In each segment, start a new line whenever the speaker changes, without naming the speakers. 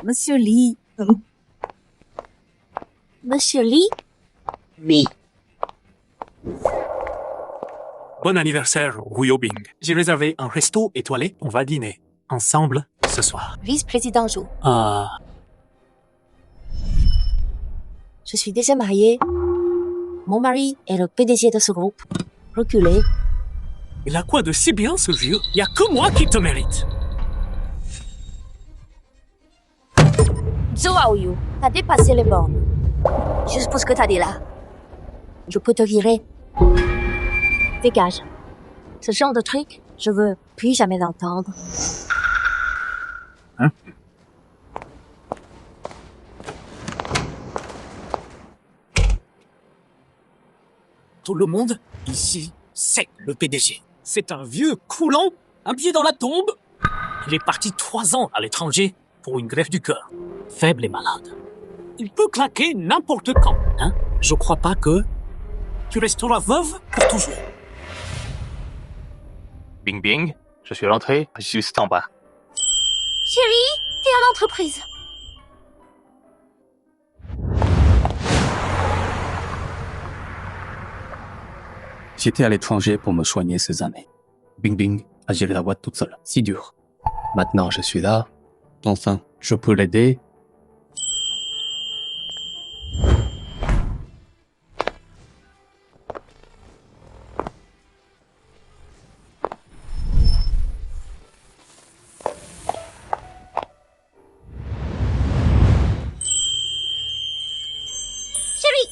Monsieur Lee.
Monsieur Lee?
Oui.
Bon anniversaire, Wuyobing. J'ai réservé un resto étoilé. On va dîner ensemble ce soir.
Vice-président Zhou.
Ah,
Je suis déjà mariée. Mon mari est le PDG de ce groupe. Reculez.
il a quoi de si bien, ce vieux? Y a que moi qui te mérite.
Zhou Aoyu, t'as dépassé les bornes. Juste pour ce que t'as dit là. Je peux te virer. Dégage. Ce genre de truc, je veux plus jamais l'entendre.
Tout le monde, ici, c'est le PDG. C'est un vieux coulant, un pied dans la tombe. Il est parti 3 ans à l'étranger pour une greffe du cœur. Faible et malade. Il peut claquer n'importe quand, hein? Je crois pas que tu resteras veuve pour toujours.
Bing Bing, je suis rentré juste en bas.
Chérie, t'es à l'entreprise.
J'étais à l'étranger pour me soigner ces années. Bing Bing a géré la boîte toute seule. Si dur. Maintenant, je suis là. Enfin, je peux l'aider.
Chérie!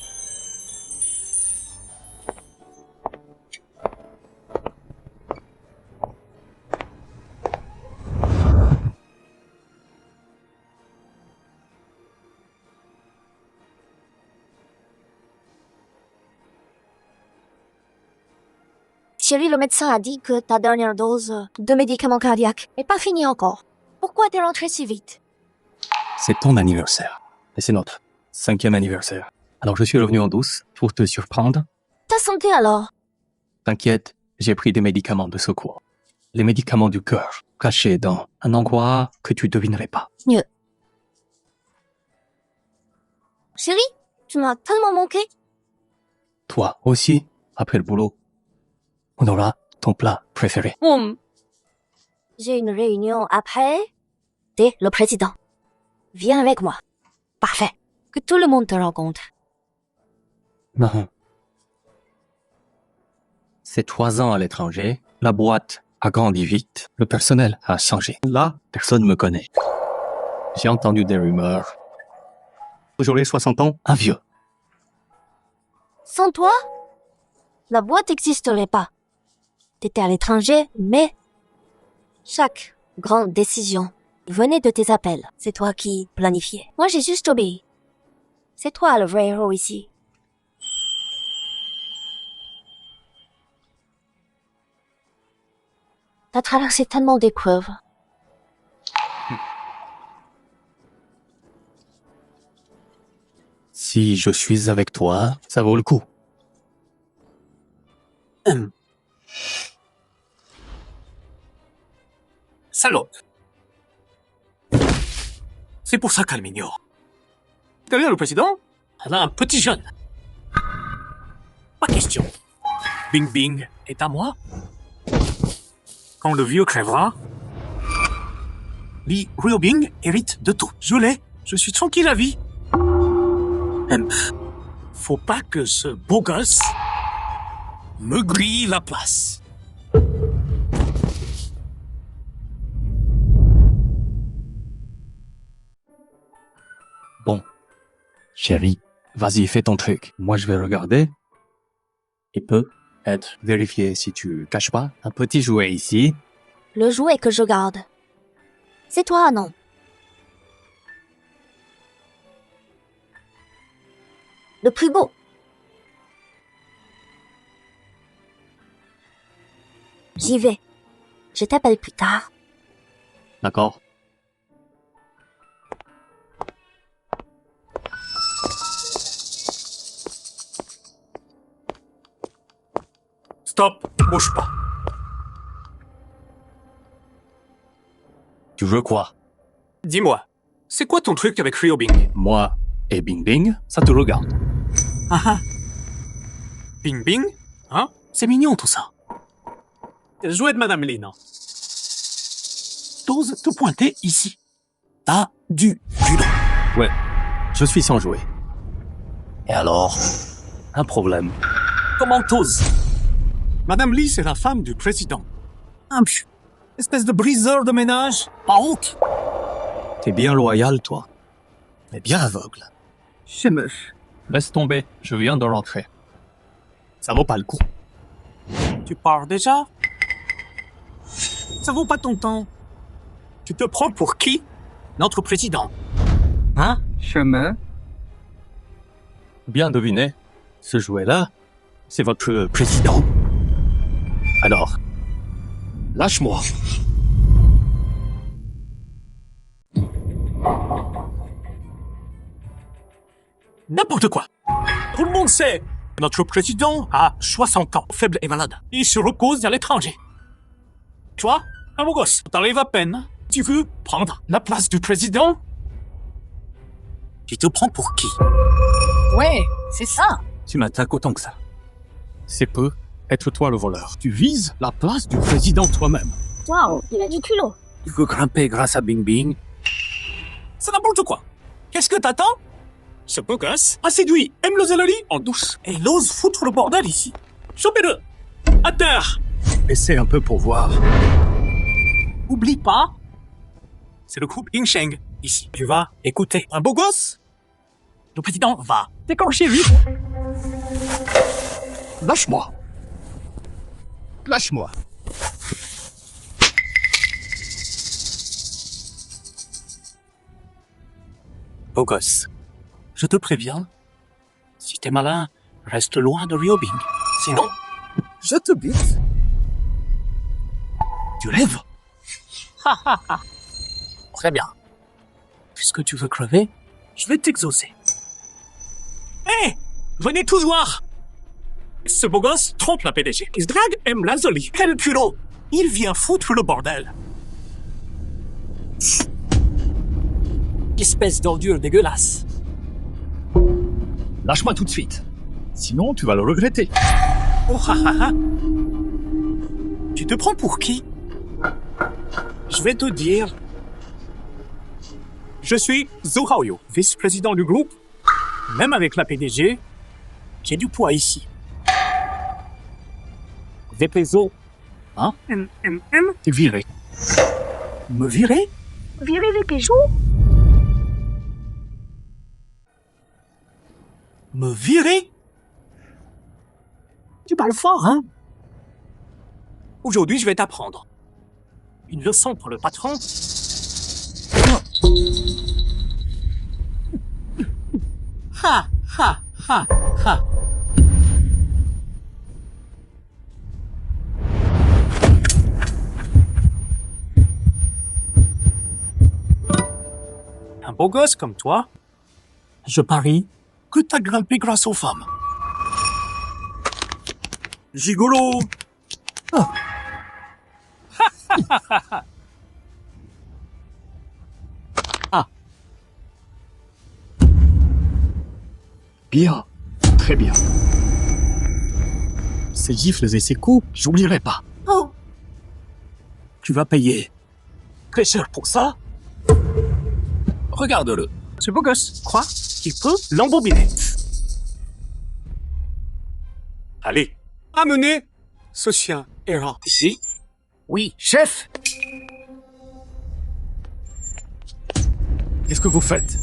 Chérie, le médecin a dit que ta dernière dose de médicaments cardiaques n'est pas finie encore. Pourquoi t'es rentré si vite?
C'est ton anniversaire. Et c'est notre 5e anniversaire. Alors je suis revenu en douce pour te surprendre.
Ta santé alors?
T'inquiète, j'ai pris des médicaments de secours. Les médicaments du cœur, cachés dans un endroit que tu devinerais pas.
Mieux. Chérie, tu m'as tellement manqué.
Toi aussi, après le boulot, on aura ton plat préféré.
J'ai une réunion après. T'es le président. Viens avec moi. Parfait. Que tout le monde te rencontre.
Non. C'est 3 ans à l'étranger. La boîte a grandi vite. Le personnel a changé. Là, personne me connaît. J'ai entendu des rumeurs. J'aurai 60 ans, un vieux.
Sans toi, la boîte n'existerait pas. T'étais à l'étranger, mais chaque grande décision venait de tes appels. C'est toi qui planifiais. Moi, j'ai juste obéi. C'est toi le vrai héros ici. T'as traversé tellement d'épreuves.
Si je suis avec toi, ça vaut le coup.
Salope. C'est pour ça qu'elle m'ignore. Derrière le président, elle a un petit jeune. Pas question. Bing Bing est à moi. Quand le vieux crèvera, Li Ruobing hérite de tout. Je l'ai. Je suis tranquille à vie. Faut pas que ce beau gosse me grille la place.
Bon. Chérie, vas-y, fais ton truc. Moi, je vais regarder. Il peut être vérifié si tu caches pas un petit jouet ici.
Le jouet que je garde. C'est toi, non? Le plus beau. J'y vais. Je t'appelle plus tard.
D'accord?
Stop, bouge pas.
Tu veux quoi?
Dis-moi, C'est quoi ton truc avec Ryobing?
Moi et Bing Bing, ça te regarde.
Ah ah. Bing Bing? Hein? C'est mignon tout ça. Jouet de Madame Lin. T'oses te pointer ici. T'as du culot.
Ouais, je suis sans jouer.
Et alors?
Un problème.
Comment t'oses? Madame Lee, c'est la femme du président. Un pfiou. Espèce de briseur de ménage. Pas honte.
T'es bien loyal, toi. Mais bien aveugle.
C'est moche.
Laisse tomber, je viens de rentrer. Ça vaut pas le coup.
Tu pars déjà? Ça vaut pas ton temps. Tu te prends pour qui? Notre président. Hein?
Chemin.
Bien deviné. Ce jouet-là, c'est votre président. Alors, lâche-moi.
N'importe quoi. Tout le monde sait. Notre président a 60 ans, faible et malade. Il se repose à l'étranger. Toi, un beau gosse, t'arrives à peine. Tu veux prendre la place du président? Tu te prends pour qui?
Ouais, c'est ça.
Tu m'attaques autant que ça. C'est peu être toi le voleur. Tu vises la place du président toi-même.
Waouh, il a du culot.
Tu veux grimper grâce à Bing Bing? C'est n'importe quoi. Qu'est-ce que t'attends? Ce beau gosse a séduit M. Lozeloli en douce et il ose foutre le bordel ici. Chopez-le! À terre!
Essaie un peu pour voir.
Oublie pas, c'est le groupe Yingsheng ici. Tu vas écouter un beau gosse? Le président va déclencher lui.
Lâche-moi. Lâche-moi.
Beau gosse, je te préviens, si t'es malin, reste loin de Ryobing. Sinon, je te bute. Tu rêves? Très bien. Puisque tu veux crever, je vais t'exaucer. Hé! Venez tous voir! Ce beau gosse trompe la PDG. Il se drague M. Lazuli. Quel culot! Il vient foutre le bordel. Espèce d'ordure dégueulasse.
Lâche-moi tout de suite. Sinon, tu vas le regretter.
Oh ha ha ha. Tu te prends pour qui? Je vais te dire. Je suis Zhou Haoyu, vice-président du groupe. Même avec la PDG, j'ai du poids ici. VPZO. Hein? T'es viré. Me virer?
Virer les Peugeot?
Me virer? Tu parles fort, hein? Aujourd'hui, je vais t'apprendre. Une leçon pour le patron. Ha, ha, ha, ha. Un beau gosse comme toi, je parie que t'as grimpé grâce aux femmes. Gigolo! Oh. Ah.
Bien. Très bien. Ces gifles et ces coups, j'oublierai pas.
Oh. Tu vas payer très cher pour ça. Regarde-le. Ce beau gosse croit qu'il peut l'embobiner. Allez, amenez ce chien errant ici.
Oui, chef.
Qu'est-ce que vous faites?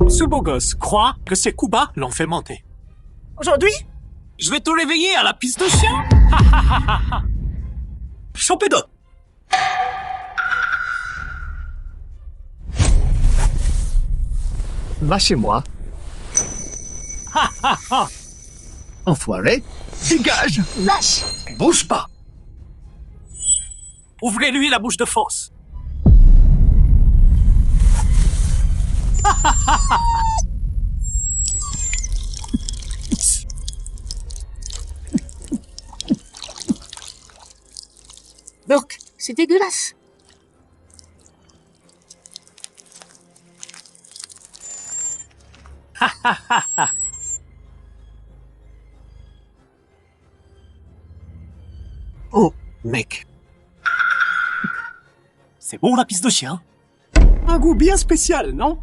Ce beau gosse croit que ses coups bas l'ont fait monter. Aujourd'hui, je vais te réveiller à la piste de chien. Chopez-le.
Lâchez-moi. Enfoiré, dégage.
Lâche!
Bouge pas.
Ouvrez-lui la bouche de force.
Donc, c'est dégueulasse.
Oh, mec. C'est bon la pisse de chien. Un goût bien spécial, non?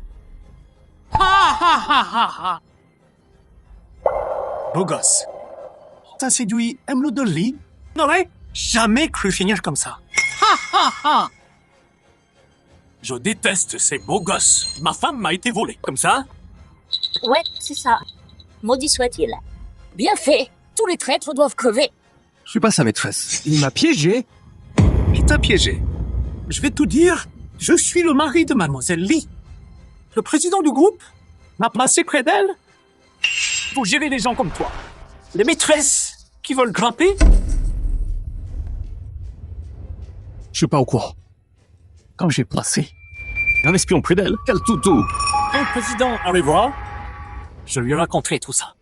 Beau gosse. T'as séduit Emerald de Lee? N'aurais jamais cru finir comme ça. Je déteste ces beaux gosses. Ma femme m'a été volée. Comme ça?
Ouais, c'est ça. Maudit soit-il.
Bien fait. Tous les traîtres doivent crever.
Je suis pas sa maîtresse.
Il m'a piégé. Il t'a piégé. Je vais tout dire. Je suis le mari de mademoiselle Lee. Le président du groupe m'a placé près d'elle pour gérer les gens comme toi. Les maîtresses qui veulent grimper.
Je suis pas au courant. Quand j'ai placé un espion près d'elle, quel toutou.
Quand le président arrivera, je lui raconterai tout ça.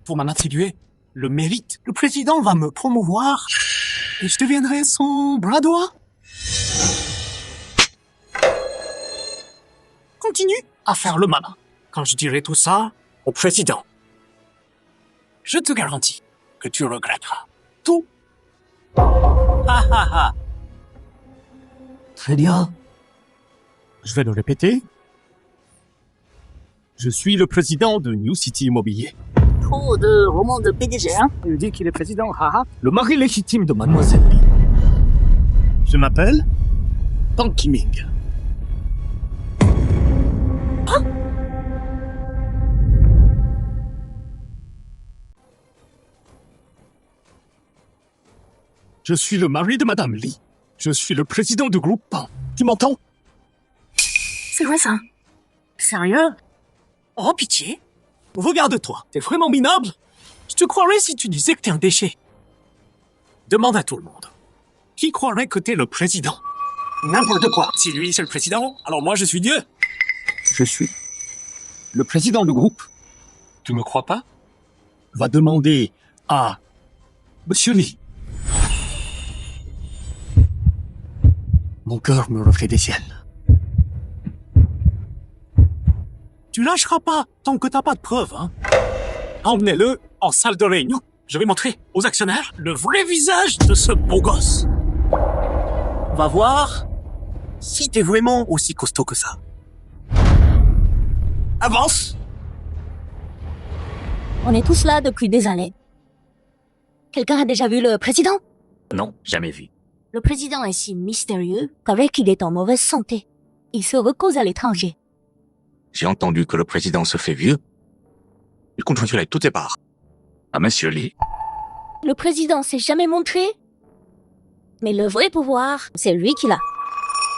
Pour m'en attribuer le mérite, le président va me promouvoir et je deviendrai son bras droit. Continue à faire le malin quand je dirai tout ça au président. Je te garantis que tu regretteras tout.
Très bien. Je vais le répéter. Je suis le président de New City Immobilier.
Trop de romans de PDG, hein?
Il dit qu'il est président, haha. Le mari légitime de mademoiselle Lee.
Je m'appelle Tang Kiming.
Je suis le mari de madame Lee. Je suis le président du groupe Pan. Tu m'entends?
C'est vrai ça? Sérieux?
Oh, pitié. Regarde-toi. T'es vraiment minable. Je te croirais si tu disais que t'es un déchet. Demande à tout le monde. Qui croirait que t'es le président? N'importe quoi. Si lui, c'est le président, alors moi, je suis Dieu.
Je suis le président du groupe.
Tu me crois pas?
Va demander à Monsieur Lee. Mon cœur me reflète des siennes.
Tu lâcheras pas tant que t'as pas de preuves, hein. Emmenez-le en salle de réunion. Je vais montrer aux actionnaires le vrai visage de ce beau gosse. On va voir si t'es vraiment aussi costaud que ça. Avance!
On est tous là depuis des années. Quelqu'un a déjà vu le président?
Non, jamais vu.
Le président est si mystérieux qu'avec il est en mauvaise santé. Il se repose à l'étranger.
J'ai entendu que le président se fait vieux. Il compte retirer toutes ses parts. À Monsieur Lee.
Le président s'est jamais montré. Mais le vrai pouvoir, c'est lui qui l'a.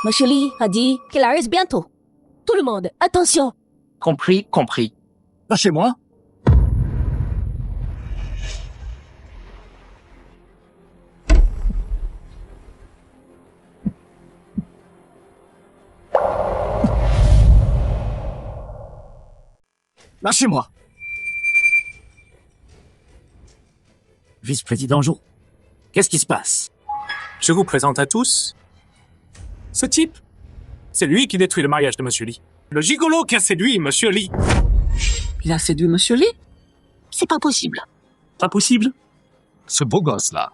Monsieur Lee a dit qu'il arrive bientôt. Tout le monde, attention!
Compris, compris.
Lâchez-moi. Lâchez-moi.
Vice-président Jo, qu'est-ce qui se passe? Je vous présente à tous ce type. C'est lui qui détruit le mariage de Monsieur Lee. Le gigolo qui a séduit Monsieur Lee.
Il a séduit Monsieur Lee? C'est pas possible.
Pas possible?
Ce beau gosse-là.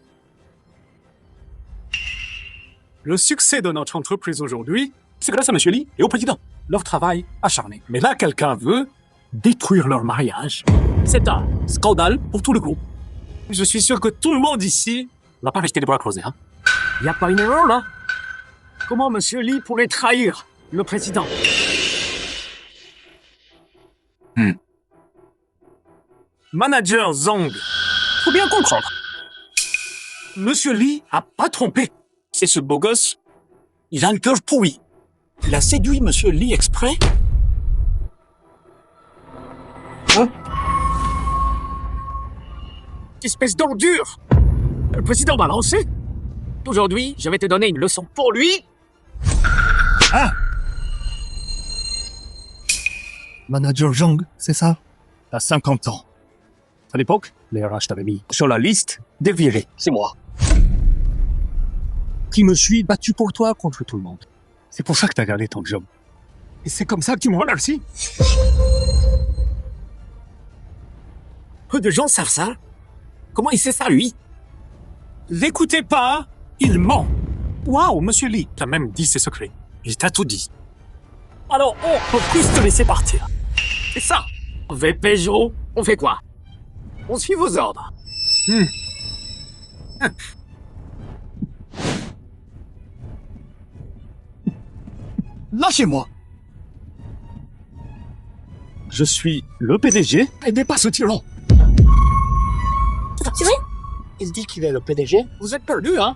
Le succès de notre entreprise aujourd'hui, c'est grâce à Monsieur Lee et au président. Leur travail acharné. Mais là, quelqu'un veut détruire leur mariage. C'est un scandale pour tout le groupe. Je suis sûr que tout le monde ici va pas rester les bras croisés, hein. Y a pas une erreur, là? Comment Monsieur Lee pourrait trahir le président? Manager Zhang, faut bien comprendre. Monsieur Lee a pas trompé. C'est ce beau gosse. Il a le cœur pourri. Il a séduit Monsieur Lee exprès. Hein? Espèce d'ordure! Le président m'a lancé. Aujourd'hui, je vais te donner une leçon. Pour lui...
Ah! Manager Zhang, c'est ça? T'as 50 ans. À l'époque, les RH t'avaient mis sur la liste des virés. C'est moi. Qui me suis battu pour toi contre tout le monde. C'est pour ça que t'as gardé ton job. Et c'est comme ça que tu me remercies?
Peu de gens savent ça. Comment il sait ça, lui? L'écoutez pas, il ment. Waouh, monsieur Lee, t'as même dit ses secrets. Il t'a tout dit. Alors, on peut plus te laisser partir. C'est ça. VPJO, on fait quoi? On suit vos ordres.
Lâchez-moi. Je suis le PDG. Aidez pas ce tyran.
C'est vrai?
Il dit qu'il est le PDG. Vous êtes perdu, hein?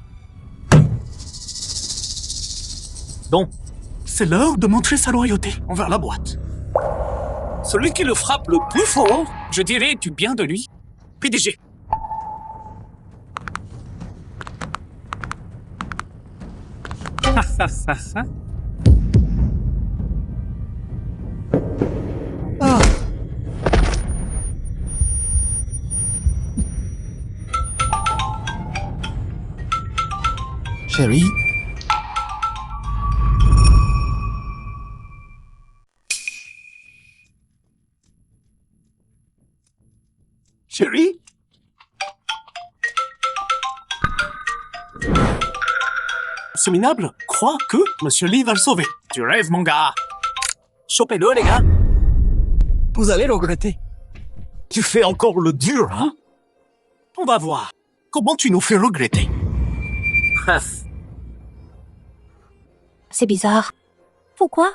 Donc, c'est l'heure de montrer sa loyauté envers la boîte. Celui qui le frappe le plus fort, je dirais du bien de lui, PDG.
Chérie. Chérie.
Ce minable croit que Monsieur Lee va le sauver. Tu rêves, mon gars. Chopez-le, les gars.
Vous allez regretter.
Tu fais encore le dur, hein? On va voir comment tu nous fais regretter.
C'est bizarre. Pourquoi?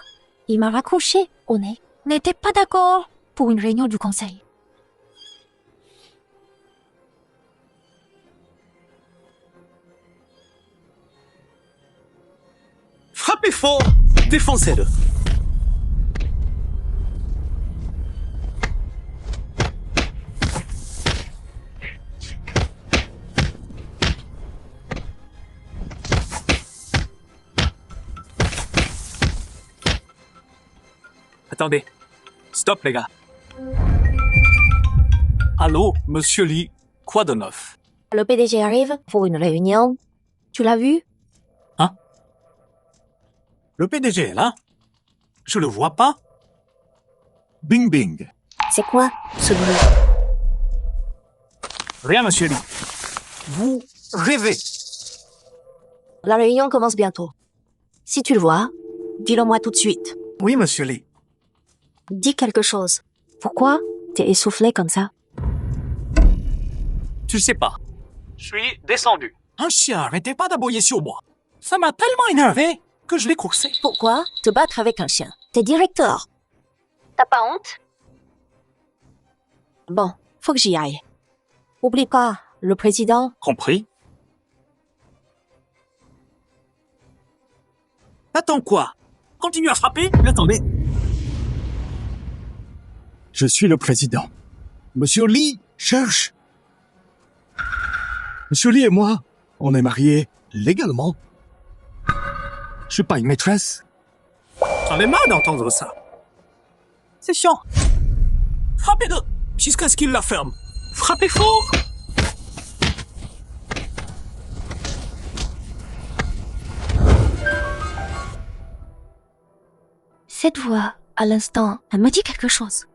Il m'a raccroché au nez. On n'était pas d'accord pour une réunion du conseil.
Frappez fort, défoncez-le. Attendez. Stop, les gars. Allô, Monsieur Lee, quoi de neuf?
Le PDG arrive pour une réunion. Tu l'as vu?
Le PDG est là? Je le vois pas?
Bing bing.
C'est quoi ce bruit?
Rien, Monsieur Lee. Vous rêvez.
La réunion commence bientôt. Si tu le vois, dis-le moi tout de suite.
Oui, Monsieur Lee.
Dis quelque chose. Pourquoi t'es essoufflé comme ça?
Tu sais pas. Je suis descendu. Un chien, arrêtez pas d'aboyer sur moi. Ça m'a tellement énervé que je l'ai coursé.
Pourquoi te battre avec un chien? T'es directeur. T'as pas honte? Bon, faut que j'y aille. Oublie pas, le président.
Compris? Attends quoi? Continue à frapper? Attendez.
Je suis le président. Monsieur Lee cherche. Monsieur Lee et moi, on est mariés légalement. Je suis pas une maîtresse.
J'en ai marre d'entendre ça. C'est chiant. Frappez-le jusqu'à ce qu'il la ferme. Frappez fort.
Cette voix, à l'instant, elle me dit quelque chose.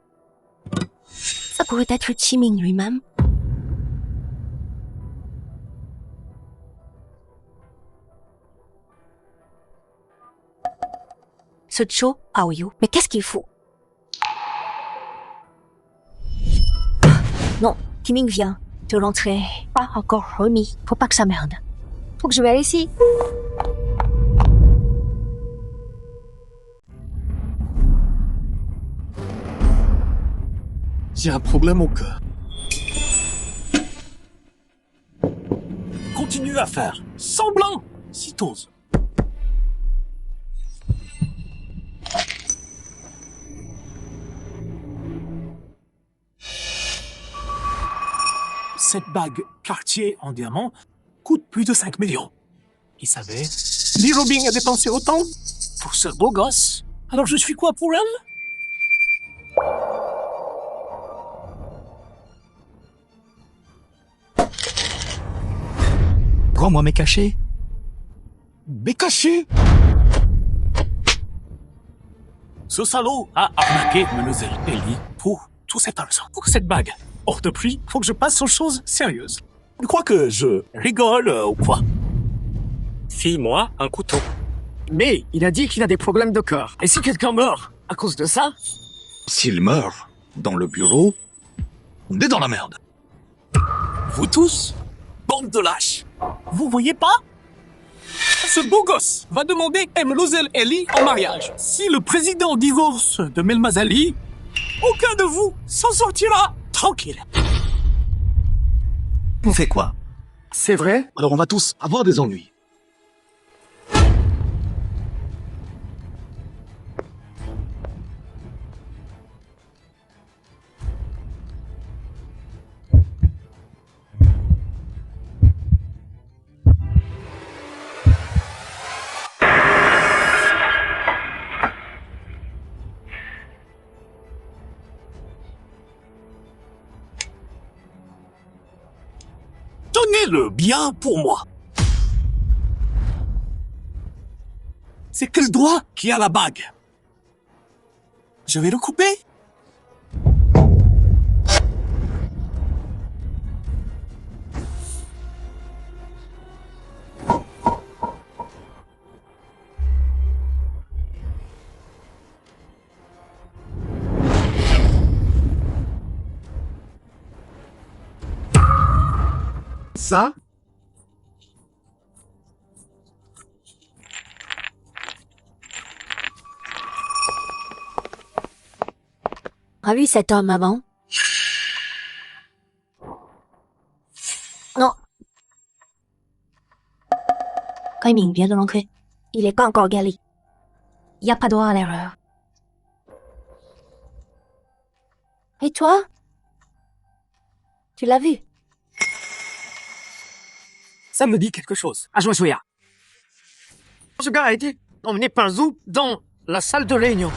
Ça pourrait être Chiming lui-même. Ce Cho Aoyu, mais qu'est-ce qu'il fout? Non, Timing vient de rentrer. Pas encore remis. Faut pas que ça merde. Faut que je vérifie.
J'ai un problème au cœur.
Continue à faire semblant si t'oses. Cette bague Cartier en diamant coûte plus de 5 millions. Il savait, Lee Robing a dépensé autant pour ce beau gosse. Alors je suis quoi pour elle?
Rends-moi mes cachets. Mes cachets?
Ce salaud a arnaqué Mademoiselle Ellie pour tout cet argent, pour cette bague. Hors de prix, faut que je passe aux choses sérieuses.
Tu crois que je...
Rigole ou quoi? File-moi un couteau.
Mais il a dit qu'il a des problèmes de cœur.
Et si quelqu'un meurt à cause de ça?
S'il meurt dans le bureau, on est dans la merde.
Vous tous, bande de lâches. Vous voyez pas? Ce beau gosse va demander Mlozel Eli en mariage. Si le président divorce de Melmazali, aucun de vous s'en sortira tranquille.
On fait quoi?
C'est vrai? Alors on va tous avoir des ennuis.
Tenez-le bien pour moi. C'est quel doigt qui a la bague? Je vais le couper.
Ça?
A vu cet homme avant? Non. 该泯别的龙盔. Il est pas encore galé. Y a pas droit à l'erreur. Et toi? Tu l'as vu?
Ça me dit quelque chose. À Joshua. Ce gars a été emmené par Zou dans la salle de réunion.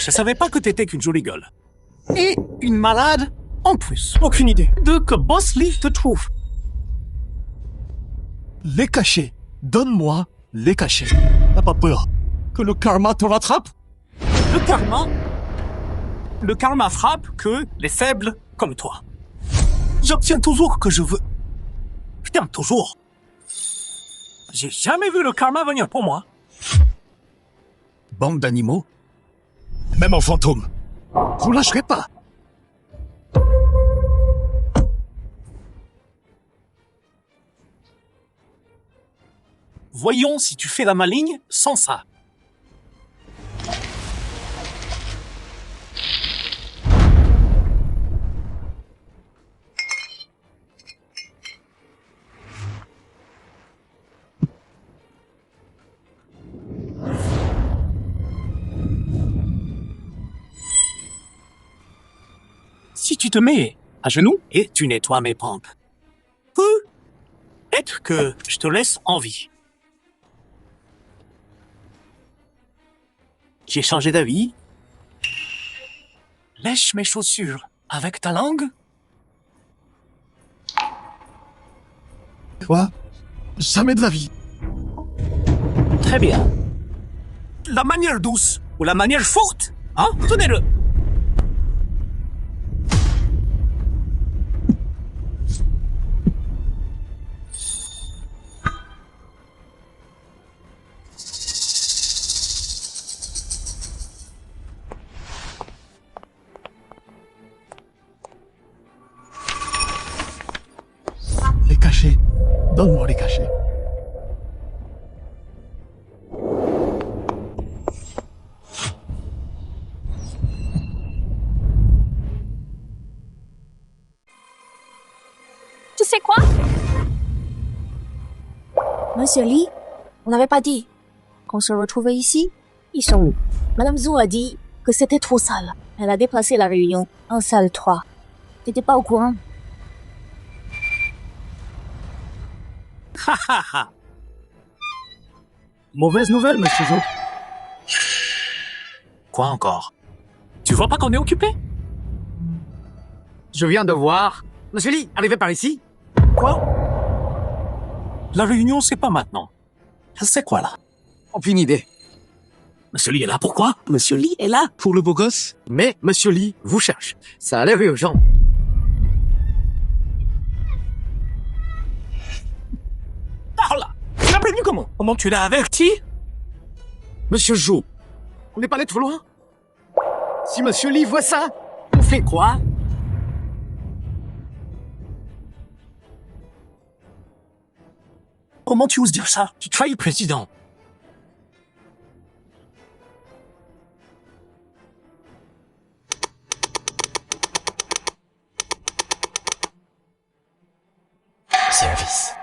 Je savais pas que t'étais qu'une jolie gueule. Et une malade en plus. Aucune idée de que Boss Lee te trouve.
Les cachets. Donne-moi les cachets. T'as pas peur que le karma te rattrape?
Le karma frappe que les faibles comme toi. J'obtiens toujours ce que je veux. Putain, toujours. J'ai jamais vu le karma venir pour moi.
Bande d'animaux. Même en fantôme. Vous lâcherez pas.
Voyons si tu fais la maligne sans ça. Si tu te mets à genoux et tu nettoies mes pompes, peut-être que je te laisse en vie. J'ai changé d'avis. Lèche mes chaussures avec ta langue.
Quoi? Jamais de la vie.
Très bien. La manière douce ou la manière forte, hein? Tenez-le.
Les cachets. Donne-moi les cachets.
Tu sais quoi? Monsieur Lee, on n'avait pas dit qu'on se retrouvait ici? Ils sont où? Madame Zhou a dit que c'était trop sale. Elle a déplacé la réunion en salle 3. T'étais pas au courant?
Ha ha ha. Mauvaise nouvelle, monsieur Zhou. Quoi encore? Tu vois pas qu'on est occupé?
Je viens de voir. Monsieur Lee, arrivé par ici.
Quoi? La réunion, c'est pas maintenant. C'est quoi, là?
Aucune idée.
Monsieur Lee est là, pourquoi?
Monsieur Lee est là.
Pour le beau gosse?
Mais Monsieur Lee vous cherche. Ça a l'air urgent.
Parle! Tu l'as prévenu comment? Comment tu l'as averti?
Monsieur Zhou, on n'est pas allé trop loin? Si Monsieur Lee voit ça, on fait quoi?
Comment tu oses dire ça? Tu trahis le président.
Service.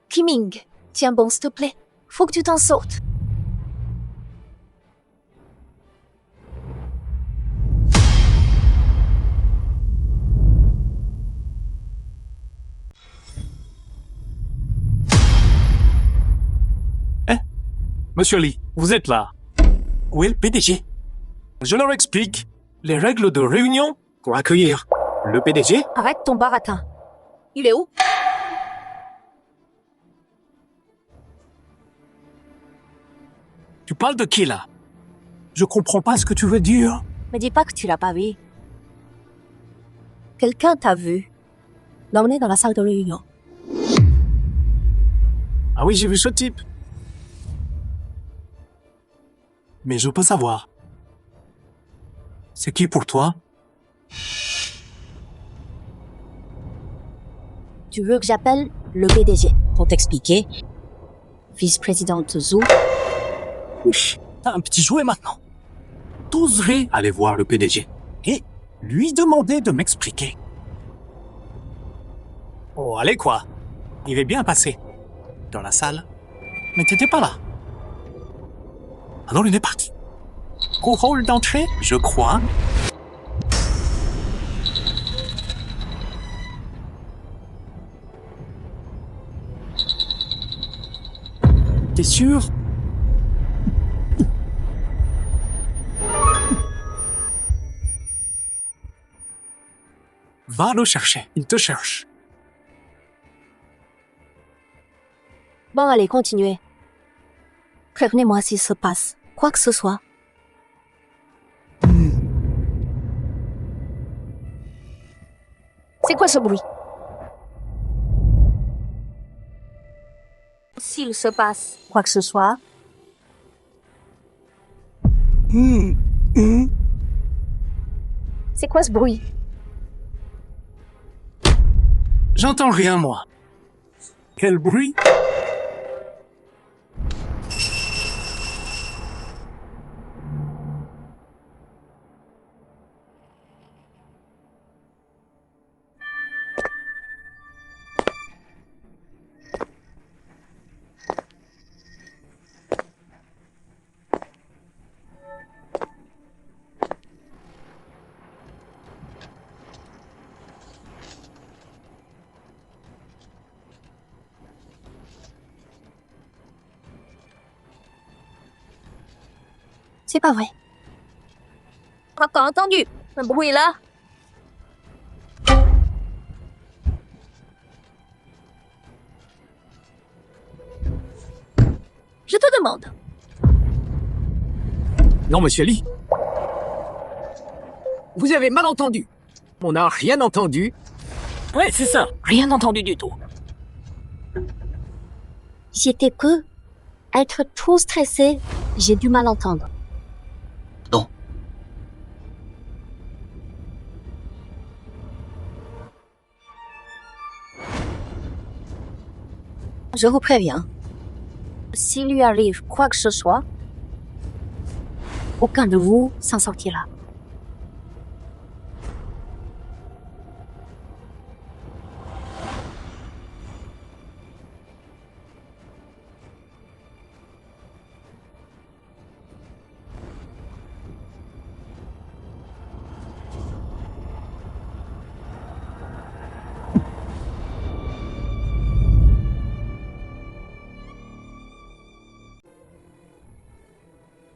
Kiming, tiens bon, s'il te plaît. Faut que tu t'en sortes.
Monsieur Lee, vous êtes là. Où est le PDG? Je leur explique les règles de réunion pour accueillir le PDG.
Arrête ton baratin. Il est où?
Tu parles de qui, là? Je comprends pas ce que tu veux dire.
Me dis pas que tu l'as pas vu. Quelqu'un t'a vu. L'emmener dans la salle de réunion.
Ah oui, j'ai vu ce type. Mais je peux savoir. C'est qui pour toi?
Tu veux que j'appelle le PDG pour t'expliquer? Vice-présidente Zhou.
Wesh, t'as un petit jouet maintenant. T'oserais aller voir le PDG et lui demander de m'expliquer. Oh, allez quoi. Il est bien passé. Dans la salle. Mais t'étais pas là. Alors il est parti. Au hall d'entrée, je crois. T'es sûr? Va le chercher, il te cherche.
Bon, allez, continuez. Prévenez-moi s'il se passe quoi que ce soit. C'est quoi ce bruit? S'il se passe quoi que ce soit. C'est quoi ce bruit?
J'entends rien, moi. Quel bruit?
C'est pas vrai. Encore entendu un bruit là? Je te demande.
Non, Monsieur Lee. Vous avez mal entendu. On n'a rien entendu.
Ouais, c'est ça. Rien entendu du tout.
J'étais que être trop stressé, j'ai du mal entendre.
Non.
Je vous préviens. S'il lui arrive quoi que ce soit, aucun de vous s'en sortira.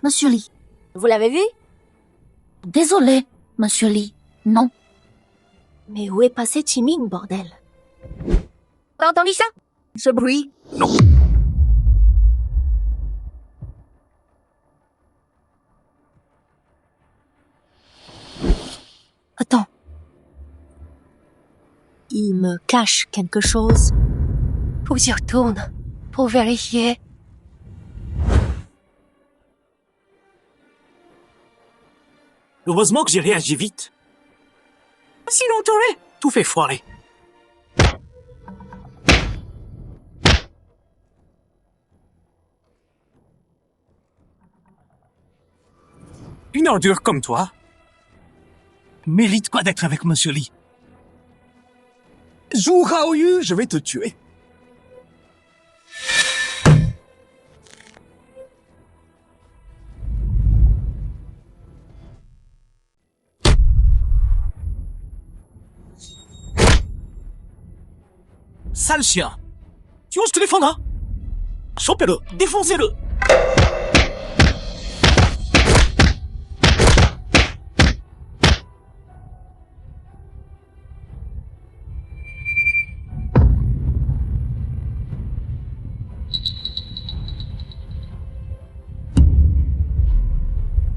Monsieur Lee.
Vous l'avez vu?
Désolé, Monsieur Lee. Non.
Mais où est passé Chiming, bordel? T'as entendu ça? Ce bruit?
Non.
Attends. Il me cache quelque chose.
Faut que j'y retourne pour vérifier.
Heureusement que j'ai réagi vite. Sinon, t'aurais tout fait foirer. Une ordure comme toi mérite quoi d'être avec Monsieur Lee?
Zhou Haoyu, je vais te tuer.
Sale chien. Tu oses te défendre, hein? Chopez-le, défoncez-le.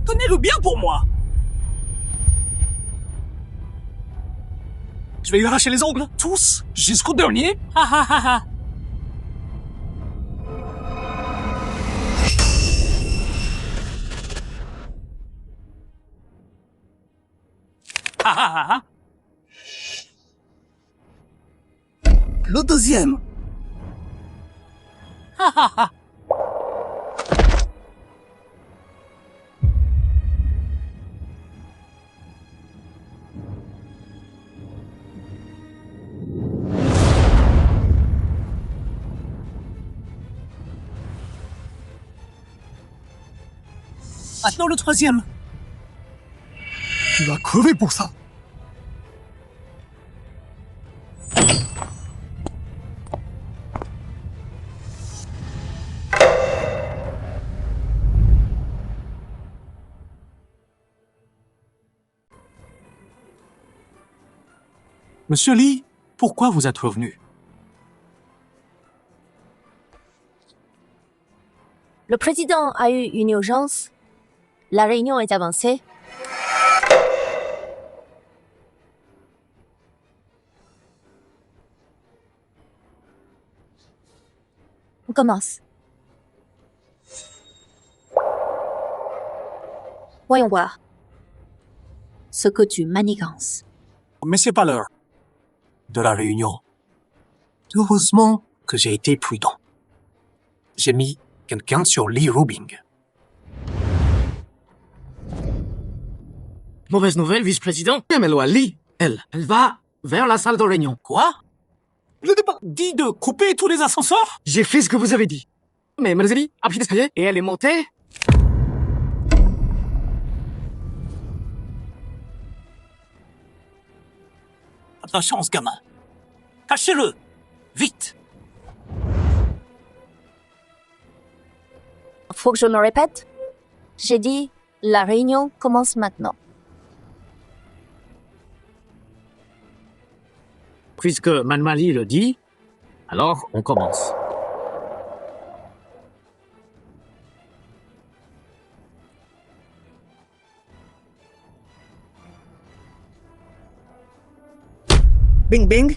Tenez-le bien pour moi. Je vais lui arracher les ongles, tous, jusqu'au dernier. Ha ha ha ha. Ha ha ha ha.
Le deuxième.
Ha ha ha. Maintenant le troisième.
Tu vas crever pour ça.
Monsieur Lee, pourquoi vous êtes revenu?
Le président a eu une urgence. La réunion est avancée. On commence. Voyons voir
Ce que tu manigances.
Mais c'est pas l'heure de la réunion. Heureusement que j'ai été prudent. J'ai mis quelqu'un sur Lee Rubing.
Mauvaise nouvelle, vice-président. Amène-le à Lee. Elle va vers la salle de réunion.
Quoi? Je t'ai pas dit de couper tous les ascenseurs?
J'ai fait ce que vous avez dit. Mais Marzeli a pris l'escalier et elle est montée.
Pas de chance, gamin. Cachez-le! Vite!
Faut que je me répète. J'ai dit, la réunion commence maintenant.
Puisque Manmali le dit, alors on commence. Bing bing.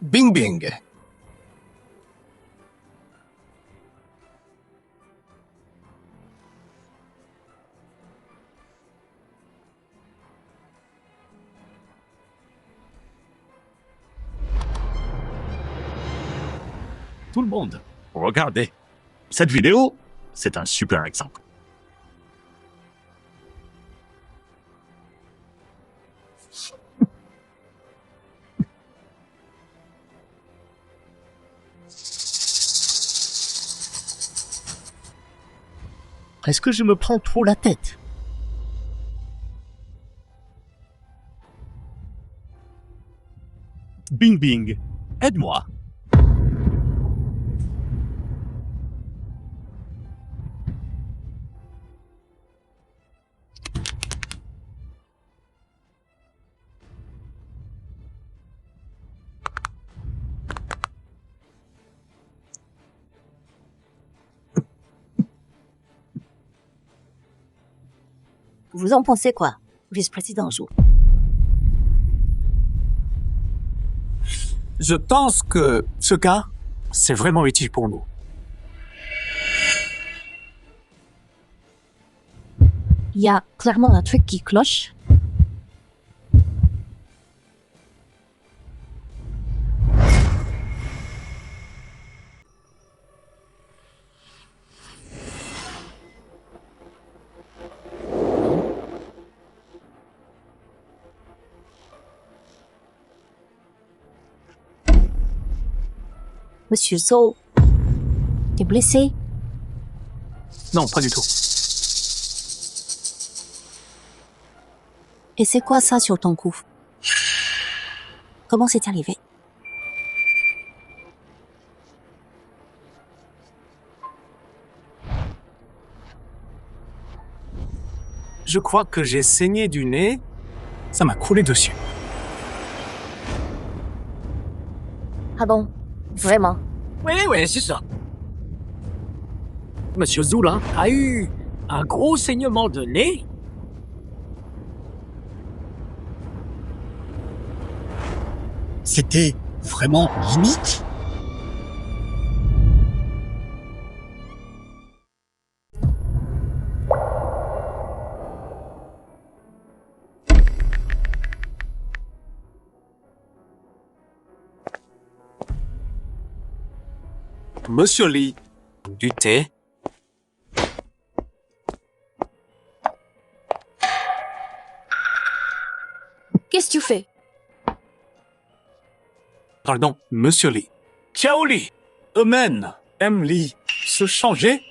Bing bing.
Tout le monde, regardez. Cette vidéo, c'est un super exemple.
Est-ce que je me prends trop la tête?
Bing Bing, aide-moi.
Vous en pensez quoi, vice-président Zhou?
Je pense que ce cas, c'est vraiment utile pour nous.
Il y a clairement un truc qui cloche. Monsieur Zhou, t'es blessé?
Non, pas du tout.
Et c'est quoi ça sur ton cou? Comment c'est arrivé?
Je crois que j'ai saigné du nez. Ça m'a coulé dessus.
Ah bon? Vraiment?
Ouais, c'est ça. Monsieur Zhou, là, a eu un gros saignement de nez.
C'était vraiment limite.
Monsieur Li, du thé.
Qu'est-ce que tu fais?
Pardon, Monsieur Li. Xiao Li, Eumen, M. Li, se changer?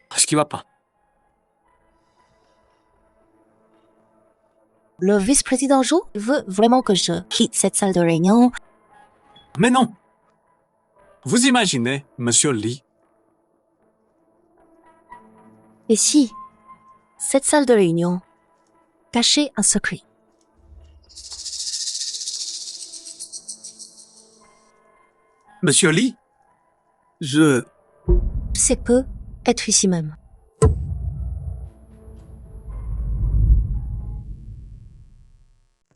Qu'est-ce qui va pas?
Le vice-président Zhou veut vraiment que je quitte cette salle de réunion.
Mais non. Vous imaginez, Monsieur Li?
Et si cette salle de réunion cachait un secret?
Monsieur Li?
C'est peut être ici même.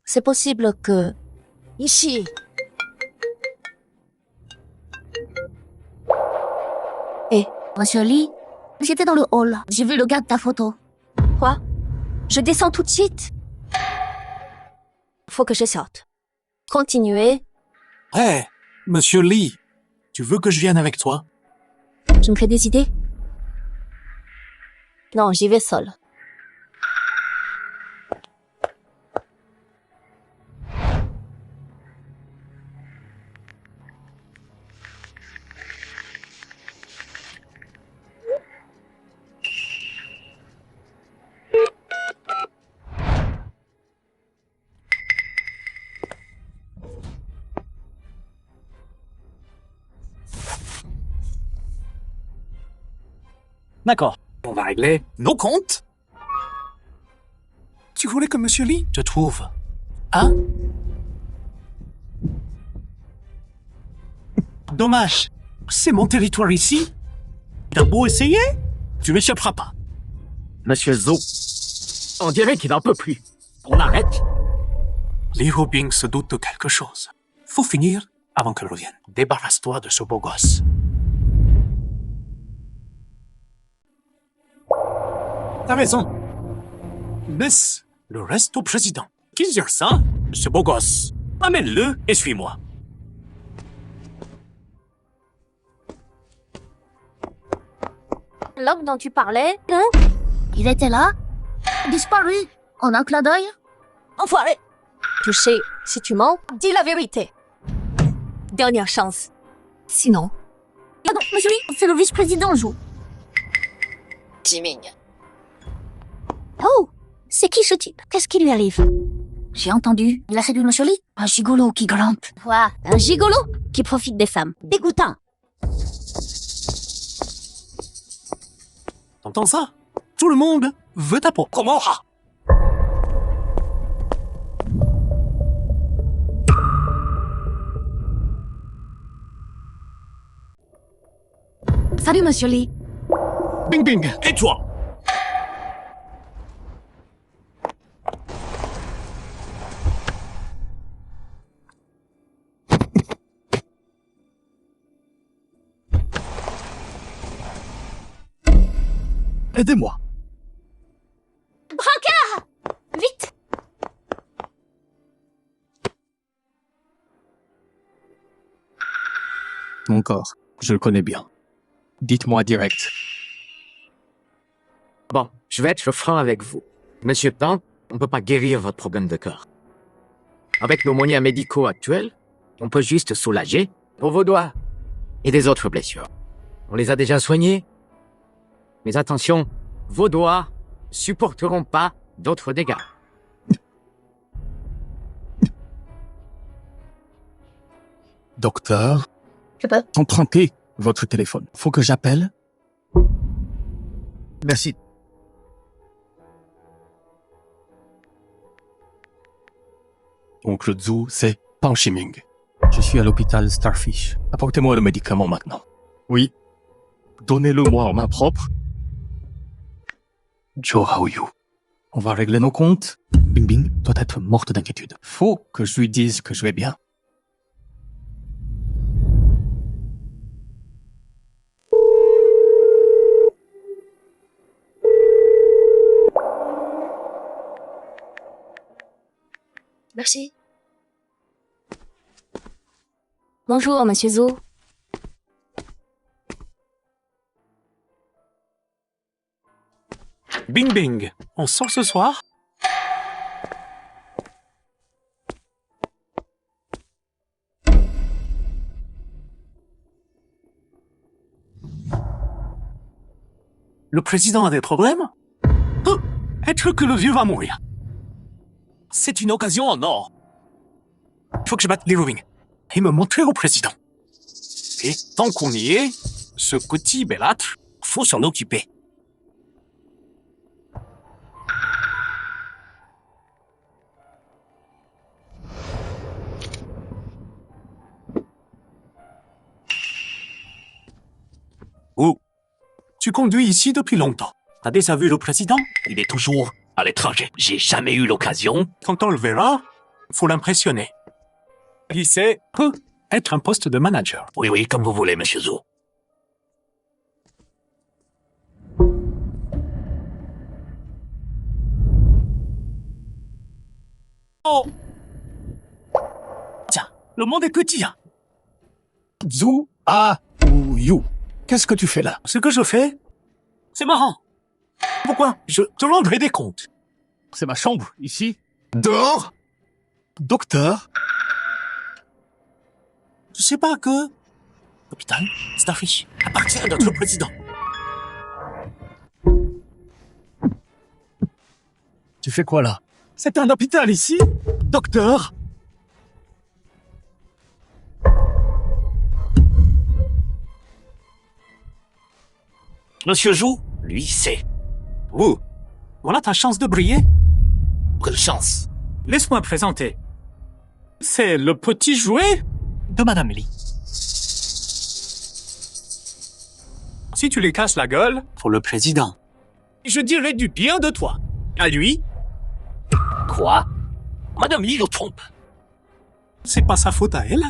C'est possible que... Ici.
Monsieur Lee, j'étais dans le hall. J'ai vu le gars de ta photo.
Quoi? Je descends tout de suite. Faut que je sorte. Continuez.
Hé, Monsieur Li, tu veux que je vienne avec toi?
Je me fais des idées? Non, j'y vais seule.
D'accord. On va régler nos comptes. Tu voulais que Monsieur Li te trouve, hein? Dommage. C'est mon territoire ici. T'as beau essayer, tu m'échapperas pas.
Monsieur Zhou,
On dirait qu'il n'en peut plus. On arrête. Li Hubing se doute de quelque chose. Faut finir avant qu'elle revienne. Débarrasse-toi de ce beau gosse. T'as raison. Laisse le reste au président. Qui gère ça? Ce beau gosse. Amène-le et suis-moi.
L'homme dont tu parlais, hein?
Il était là, disparu, en un clin d'œil.
Enfoiré! Tu sais, si tu mens, dis la vérité. Dernière chance. Sinon,
Pardon, monsieur Lee, c'est le vice-président, Jo.
Jiming. Oh, c'est qui ce type? Qu'est-ce qui lui arrive?
J'ai entendu. Il a séduit monsieur Lee. Un gigolo qui grimpe.
Quoi? Un gigolo qui profite des femmes. Dégoûtant.
T'entends ça? Tout le monde veut ta peau. Comment?
Salut, monsieur Lee.
Bing bing.
Et toi?
Aidez-moi.
Vite!
Mon corps, je le connais bien. Dites-moi direct.
Bon, je vais être franc avec vous. Monsieur Tang, on ne peut pas guérir votre problème de cœur. Avec nos moyens médicaux actuels, on peut juste soulager pour vos doigts et des autres blessures. On les a déjà soignés. Mais attention, vos doigts supporteront pas d'autres dégâts.
Docteur,
Je peux.
empruntez votre téléphone. Faut que j'appelle. Merci.
Oncle Zhu, c'est Pang Shiming. Je suis à l'hôpital Starfish. Apportez-moi le médicament maintenant.
Oui.
Donnez-le-moi en main propre. Zhou Haoyu. On va régler nos comptes. Bing Bing doit être morte d'inquiétude. Faut que je lui dise que je vais bien.
Merci. Bonjour, monsieur Zhou.
Bing Bing, on sort ce soir? Le président a des problèmes? Être que le vieux va mourir. C'est une occasion en or. Il faut que je batte les Rubing et me montrer au président. Et tant qu'on y est, ce petit belâtre, faut s'en occuper. Oh, tu conduis ici depuis longtemps. T'as déjà vu le président?
Il est toujours à l'étranger. J'ai jamais eu l'occasion.
Quand on le verra, faut l'impressionner. Il sait peut être un poste de manager.
Oui, oui, comme vous voulez, monsieur Zhou.
Oh! Tiens, le monde est petit, hein.
Zhou Haoyu. Qu'est-ce que tu fais là?
Ce que je fais, c'est marrant. Pourquoi? Je te rendrai des comptes.
C'est ma chambre, ici. Dehors? Docteur?
Tu sais pas que... L'hôpital, Starfish, appartient à notre président.
Tu fais quoi là? C'est un hôpital ici? Docteur?
Monsieur Zhou, lui, c'est...
Oh, voilà ta chance de briller.
Quelle chance.
Laisse-moi présenter. C'est le petit jouet de Madame Lee. Si tu lui casses la gueule pour le président, je dirai du bien de toi. À lui,
Quoi? Madame Lee le trompe.
c'est pas sa faute à elle.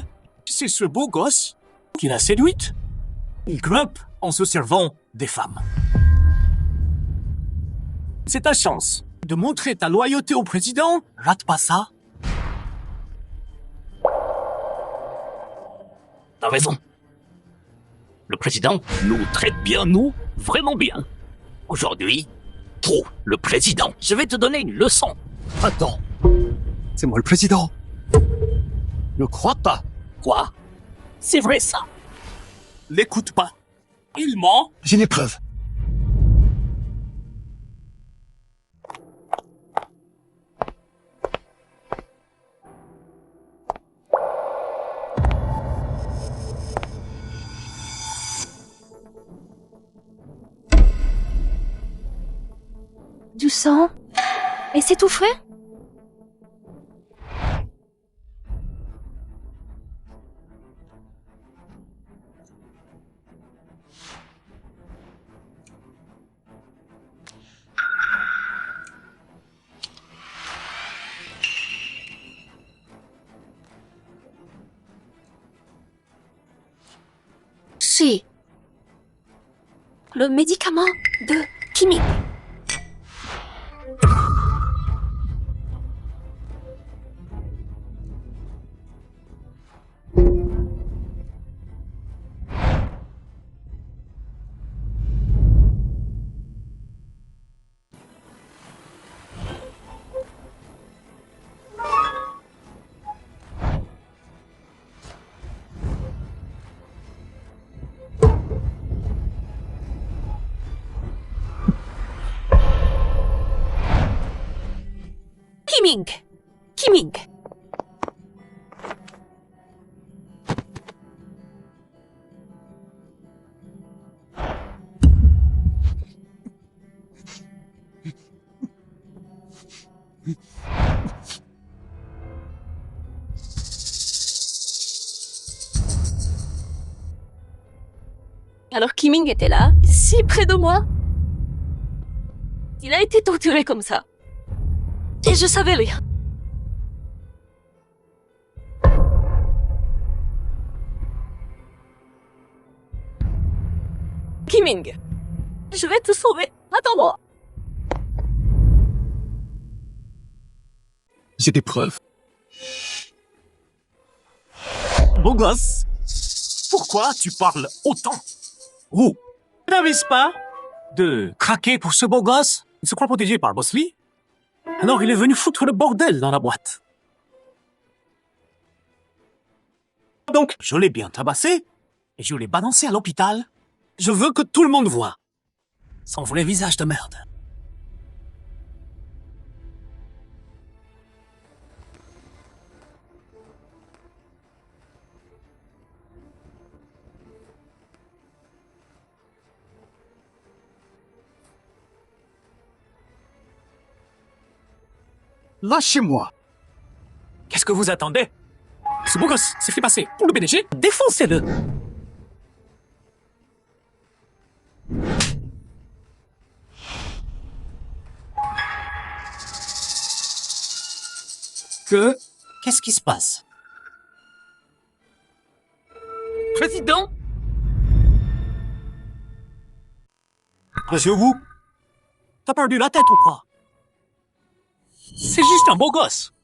C'est ce beau gosse qui l'a séduite. Il grimpe en se servant des femmes. C'est ta chance de montrer ta loyauté au président. Rate pas ça.
T'as raison. Le président nous traite bien, nous, vraiment bien. Aujourd'hui, pour le président, je vais te donner une leçon.
Attends. C'est moi le président. Ne crois pas.
Quoi? C'est vrai ça.
l'écoute pas. Il ment.
J'ai les preuves.
Du sang? Et c'est tout frais? Si. Le médicament de Kimi. Kiming. Kiming. Alors Kiming était là, si près de moi. Il a été torturé comme ça. Et je savais rien. Kiming, je vais te sauver. Attends-moi.
J'ai des preuves.
Beau gosse. Pourquoi tu parles autant? Vous n'avez pas de craquer pour ce beau gosse? Il se croit protégé par Boss Lee. Alors il est venu foutre le bordel dans la boîte. Donc, je l'ai bien tabassé et je l'ai balancé à l'hôpital. Je veux que tout le monde voie son vrai visage de merde.
Lâchez-moi.
Qu'est-ce que vous attendez? Ce beau gosse s'est fait passer pour le PDG. Défoncez-le. Qu'est-ce qui se passe?
Président?
Monsieur Wu, t'as perdu la tête ou quoi? C'est juste un beau gosse.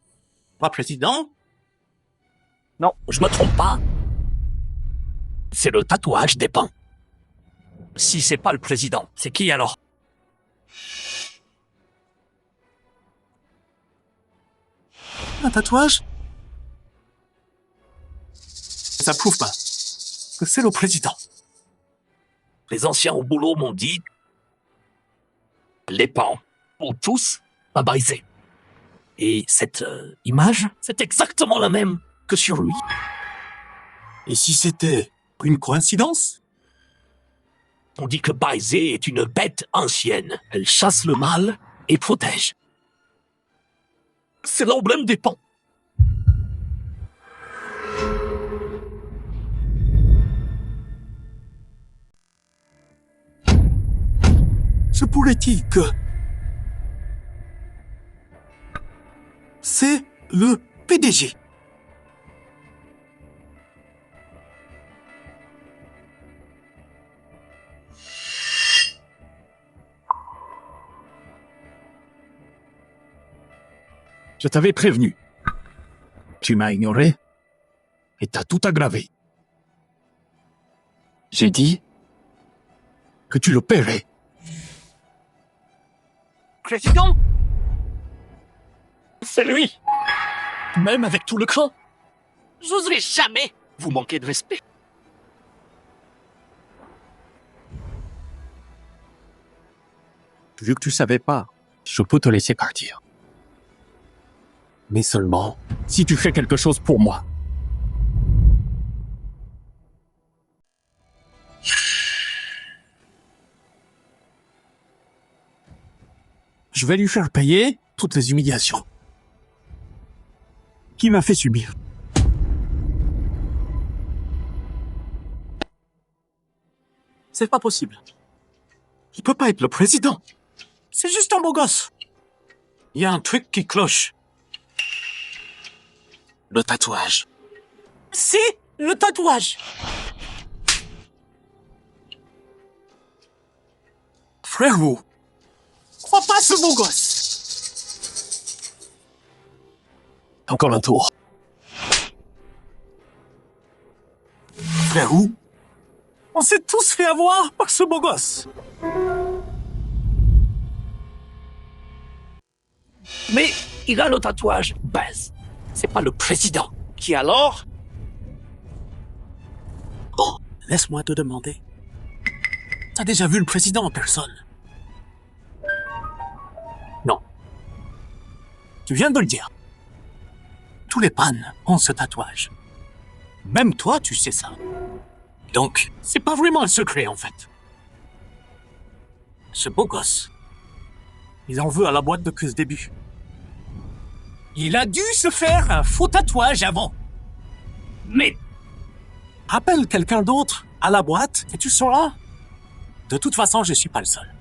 Pas président?
Non, je me trompe pas. C'est le tatouage des pans. Si c'est pas le président, c'est qui alors?
Un tatouage? Ça prouve pas que c'est le président.
Les anciens au boulot m'ont dit... Les pans ont tous un baiser. Et cette image, c'est exactement la même que sur lui.
Et si c'était une coïncidence?
On dit que Baiser est une bête ancienne. Elle chasse le mal et protège. C'est l'emblème des pans.
Se pourrait-il que... C'est le PDG.
Je t'avais prévenu. Tu m'as ignoré et t'as tout aggravé. J'ai dit que tu le paierais.
Président? C'est lui. Même avec tout le cran, j'oserais jamais vous manquer de respect.
Vu que tu savais pas,
Je peux te laisser partir.
mais seulement si tu fais quelque chose pour moi. Je vais lui faire payer toutes les humiliations qu'il m'a fait subir. C'est pas possible. Il peut pas être le président. C'est juste un beau gosse. Il y a un truc qui cloche. Le tatouage. C'est le tatouage. Frérot, crois pas ce beau gosse. Encore un tour. Frérot, on s'est tous fait avoir par ce beau gosse.
Mais il a le tatouage. Baz, c'est pas le président. Qui alors?
Oh, laisse-moi te demander. T'as déjà vu le président en personne? Non. Tu viens de le dire. Tous les pannes ont ce tatouage. Même toi, tu sais ça. Donc, c'est pas vraiment un secret, en fait. Ce beau gosse, il en veut à la boîte depuis le début. Il a dû se faire un faux tatouage avant.
Mais
Appelle quelqu'un d'autre à la boîte et tu sauras. De toute façon, je suis pas le seul.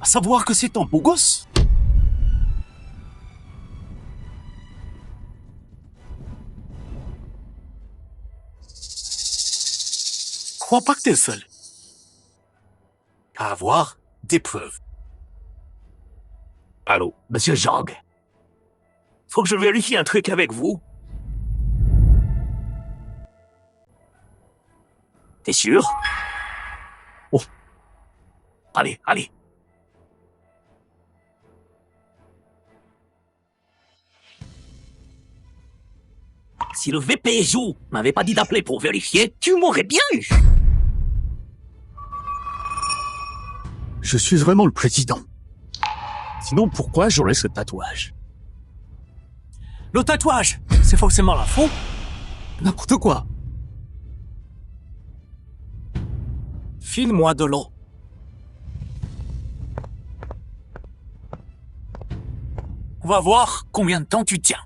À savoir que c'est un beau gosse. Crois pas que t'es le seul à avoir des preuves.
allô, Monsieur Zhang. Faut que je vérifie un truc avec vous. T'es sûr? Oh. Allez, allez. Si le VPSO m'avait pas dit d'appeler pour vérifier, tu m'aurais bien eu.
Je suis vraiment le président. Sinon, pourquoi j'aurais ce tatouage? Le tatouage, c'est forcément la faux. N'importe quoi. File-moi de l'eau. On va voir combien de temps tu tiens.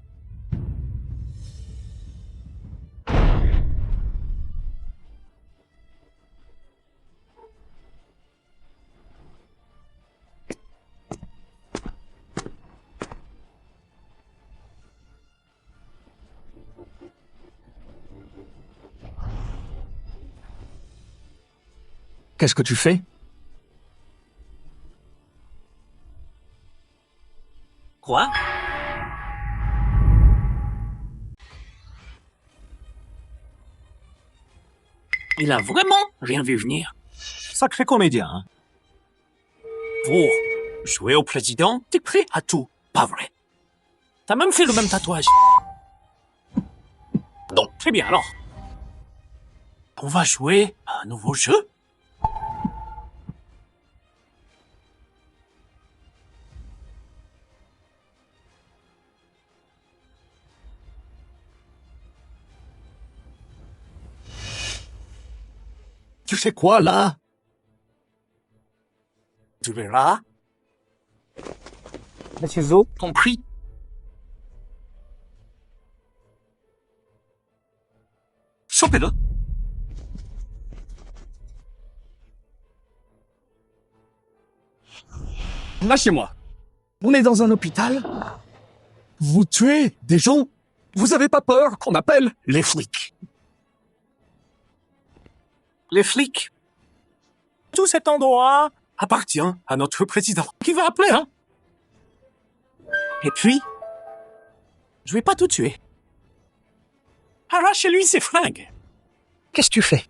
Qu'est-ce que tu fais?
Quoi? Il a vraiment rien vu venir.
Sacré comédien, hein? Pour jouer au président, t'es prêt à tout, pas vrai? T'as même fait le même tatouage. Donc, très bien, alors. On va jouer à un nouveau jeu? Tu fais quoi, là? Tu verras.
Monsieur Zo, compris.
Chopez-le. Lâchez-moi. On est dans un hôpital. Vous tuez des gens. Vous avez pas peur qu'on appelle les flics? Les flics? Tout cet endroit appartient à notre président. Qui va appeler, hein? Et puis, je vais pas tout tuer. Arrachez-lui ses flingues. Qu'est-ce que tu fais?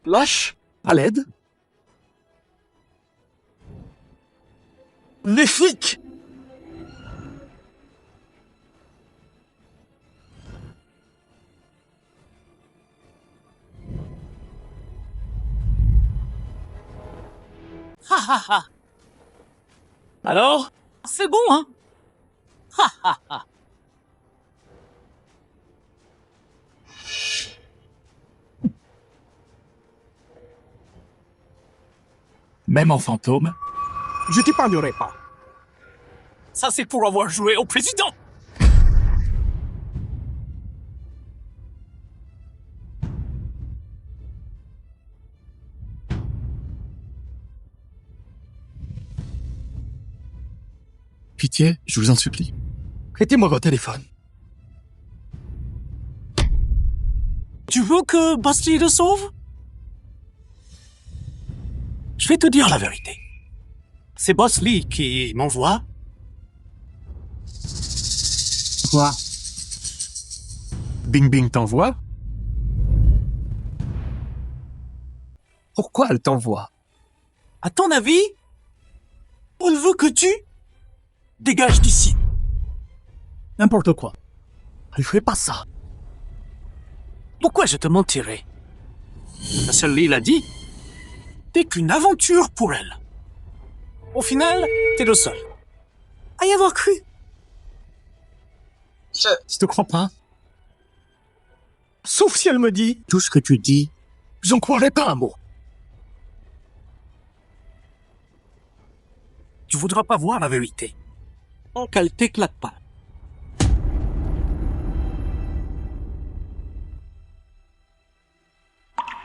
Lâche, à l'aide. Les flics! Ah!
ha ha. Alors, c'est bon, hein? Ha ha ha.
Même en fantôme, je t'épargnerai pas.
Ça, c'est pour avoir joué au président.
Pitié, je vous en supplie. Prêtez-moi votre téléphone.
Tu veux que Basti le sauve? Je vais te dire la vérité. C'est Boss Lee qui m'envoie.
Quoi? Bing Bing t'envoie? Pourquoi elle t'envoie?
À ton avis, elle veut que tu dégages d'ici.
N'importe quoi. Elle ferait pas ça.
Pourquoi je te mentirais? Monsieur Lee l'a dit. T'es qu'une aventure pour elle. Au final, t'es le seul à y avoir cru.
Je te crois pas. Sauf si elle me dit tout ce que tu dis, j'en croirais pas un mot.
Tu voudras pas voir la vérité. Donc elle t'éclate pas.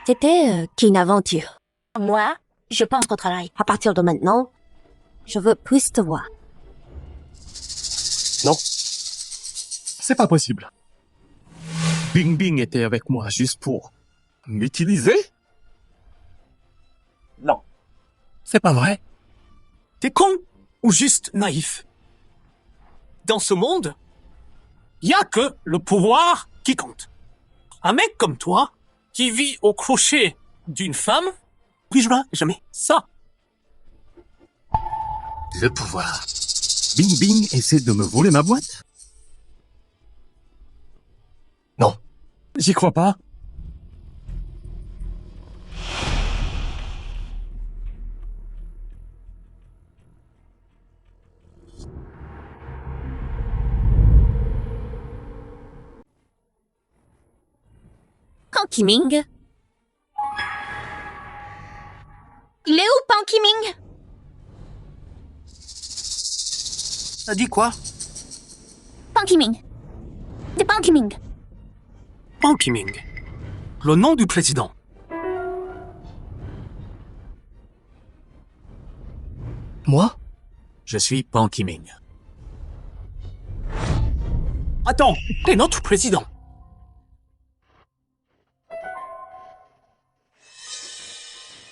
C'était qu'une aventure.
Moi, je pense au travail.
À partir de maintenant, je veux plus te voir.
Non. C'est pas possible. Bing Bing était avec moi juste pour m'utiliser? Non. C'est pas vrai.
T'es con ou juste naïf? Dans ce monde, y a que le pouvoir qui compte. Un mec comme toi, qui vit au crochet d'une femme, brillera jamais ça.
Le pouvoir. Bing Bing essaie de me voler ma boîte? Non. J'y crois pas.
Pan Ki-ming? Il est où, Pan Ki-ming?
T'as dit quoi?
Pan Ki-ming. C'est Pan Ki-ming.
Pan Ki-ming. Le nom du président.
Moi?
Je suis Pan Ki-ming.
Attends, t'es notre président.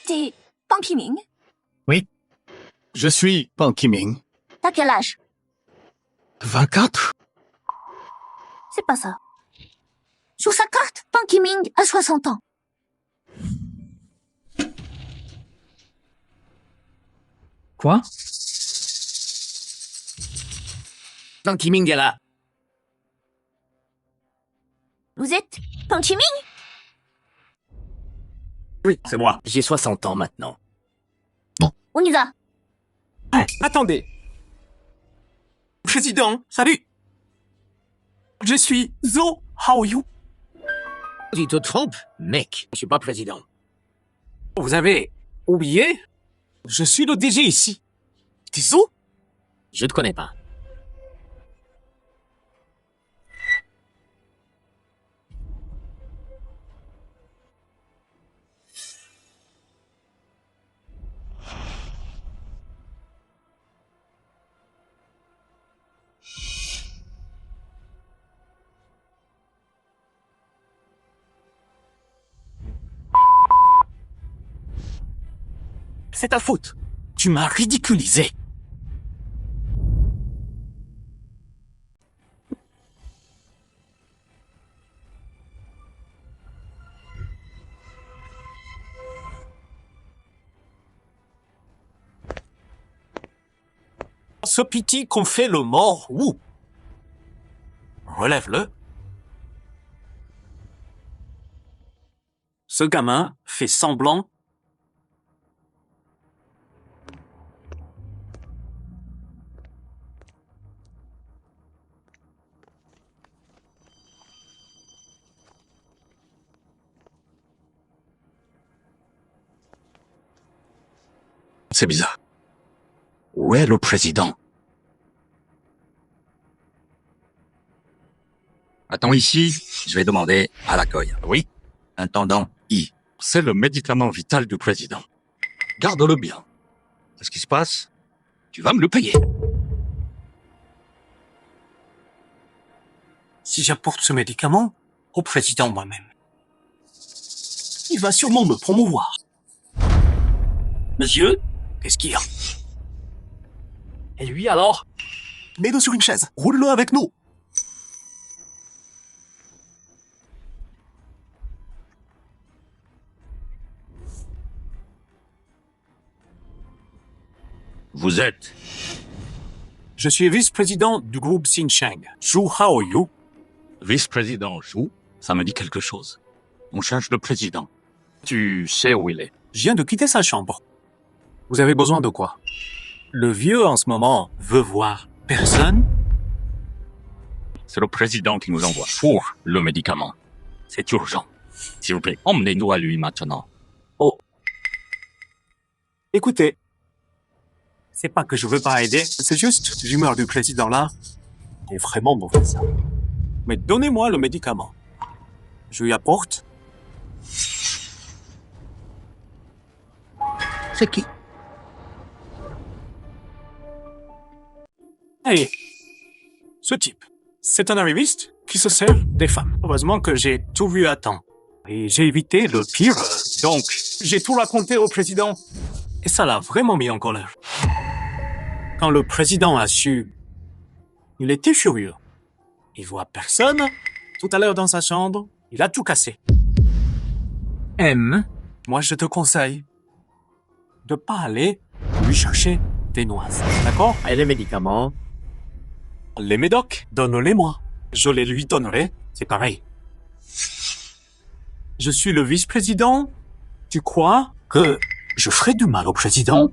T'es Pan Ki-ming?
Oui. Je suis Pan Ki-ming.
T'as quel âge?
24?
C'est pas ça. Sur sa carte, Pan Ki-ming a 60 ans.
Quoi?
Pan Ki-ming est là.
Vous êtes Pan Ki-ming?
Oui, c'est moi. J'ai 60 ans maintenant.
On y va.
Attendez. Président, salut. Je suis Zo Haoyu.
Tu te trompes, mec. Je suis pas président.
Vous avez oublié? Je suis le DG ici. T'es Zo?
Je te connais pas.
C'est ta faute. Tu m'as ridiculisé. Ce pitié qu'on fait le mort, ouh. Relève-le. Ce gamin fait semblant
C'est bizarre. Où est le président? Attends ici, je vais demander à l'accueil. Oui, intendant I. C'est le médicament vital du président. Garde-le bien. Qu'est-ce qui se passe? Tu vas me le payer.
Si j'apporte ce médicament au président moi-même, il va sûrement me promouvoir.
Monsieur?
Qu'est-ce qu'il y a?
Et lui alors?
Mets-le sur une chaise. Roule-le avec nous.
Vous êtes?
Je suis vice-président du groupe Xinjiang, Zhu Haoyu.
Vice-président Zhu, ça me dit quelque chose. On cherche le président. Tu sais où il est?
Je viens de quitter sa chambre. Vous avez besoin de quoi? Le vieux, en ce moment, veut voir personne.
C'est le président qui nous envoie pour le médicament. C'est urgent. S'il vous plaît, emmenez-nous à lui maintenant.
Écoutez, c'est pas que je veux pas aider, c'est juste l'humeur du président là est vraiment mauvaise. Mais donnez-moi le médicament. Je lui apporte.
C'est qui?
Hey, ce type, c'est un arriviste qui se sert des femmes. Heureusement que j'ai tout vu à temps. Et j'ai évité le pire, donc j'ai tout raconté au président. Et ça l'a vraiment mis en colère. Quand le président a su, il était furieux. Il voit personne. Tout à l'heure dans sa chambre, il a tout cassé.
M.
Moi, je te conseille de pas aller lui chercher des noises. D'accord?
Et les médicaments?
Les médocs, donne-les-moi. Je les lui donnerai. C'est pareil. Je suis le vice-président. Tu crois que je ferai du mal au président?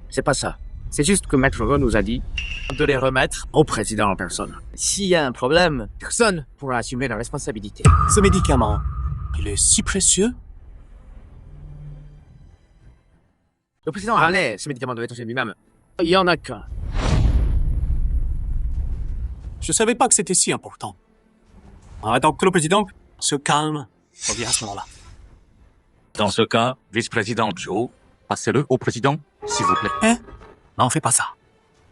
C'est pas ça. C'est juste que Maître Ron nous a dit de les remettre au président en personne. S'il y a un problème, personne pourra assumer la responsabilité.
Ce médicament, il est si précieux.
Le président râlait, ce médicament devait être chez lui-même. Il y en a qu'un.
Je savais pas que c'était si important. Attends que le président se calme. Reviens à ce moment-là.
Dans ce cas, vice-président Zhu, passez-le au président, s'il vous plaît.
Hein? Non, fais pas ça.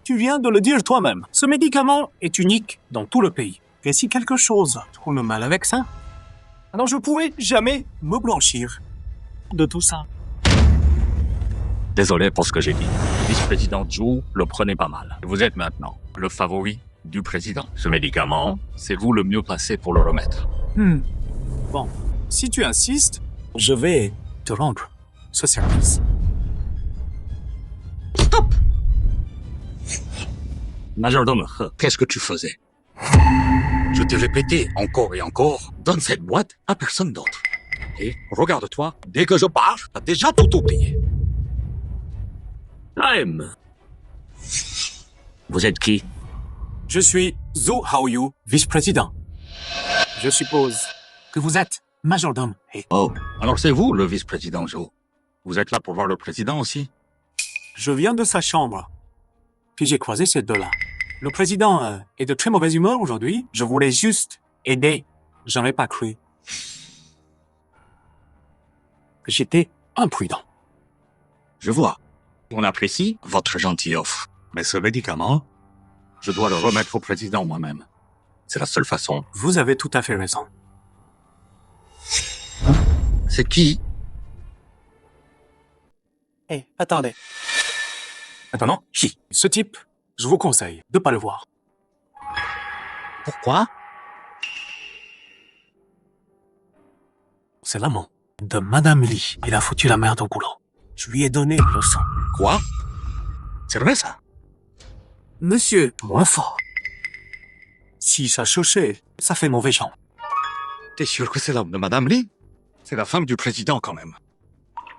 Tu viens de le dire toi-même. Ce médicament est unique dans tout le pays. Et si quelque chose tourne mal avec ça, alors je pourrais jamais me blanchir de tout ça.
Désolé pour ce que j'ai dit. Vice-président Zhu le prenait pas mal. Vous êtes maintenant le favori du président. Ce médicament, c'est vous le mieux placé pour le remettre.
Bon, si tu insistes, je vais te rendre ce service.
Stop! Majordome, qu'est-ce que tu faisais? Je t'ai répété encore et encore, donne cette boîte à personne d'autre. Et regarde-toi, dès que je pars, t'as déjà tout oublié.
Time. Vous êtes qui?
Je suis Zhu Haoyu, vice-président. Je suppose que vous êtes majordome et
Oh, alors c'est vous le vice-président Zhu. Vous êtes là pour voir le président aussi?
je viens de sa chambre. Puis j'ai croisé ces deux-là. Le président est de très mauvaise humeur aujourd'hui. Je voulais juste aider. J'en ai pas cru. Que j'étais imprudent.
Je vois. On apprécie votre gentille offre. Mais ce médicament, je dois le remettre au président moi-même. C'est la seule façon.
Vous avez tout à fait raison.
C'est qui?
Eh, attendez. Maintenant, qui? Ce type, je vous conseille de pas le voir.
Pourquoi?
C'est l'amant de Madame Li. Il a foutu la merde au boulot. Je lui ai donné une leçon.
Quoi? C'est vrai ça?
Monsieur, moins fort. Si ça chaussait, ça fait mauvais genre.
T'es sûr que c'est l'homme de Madame Li? C'est la femme du président quand même.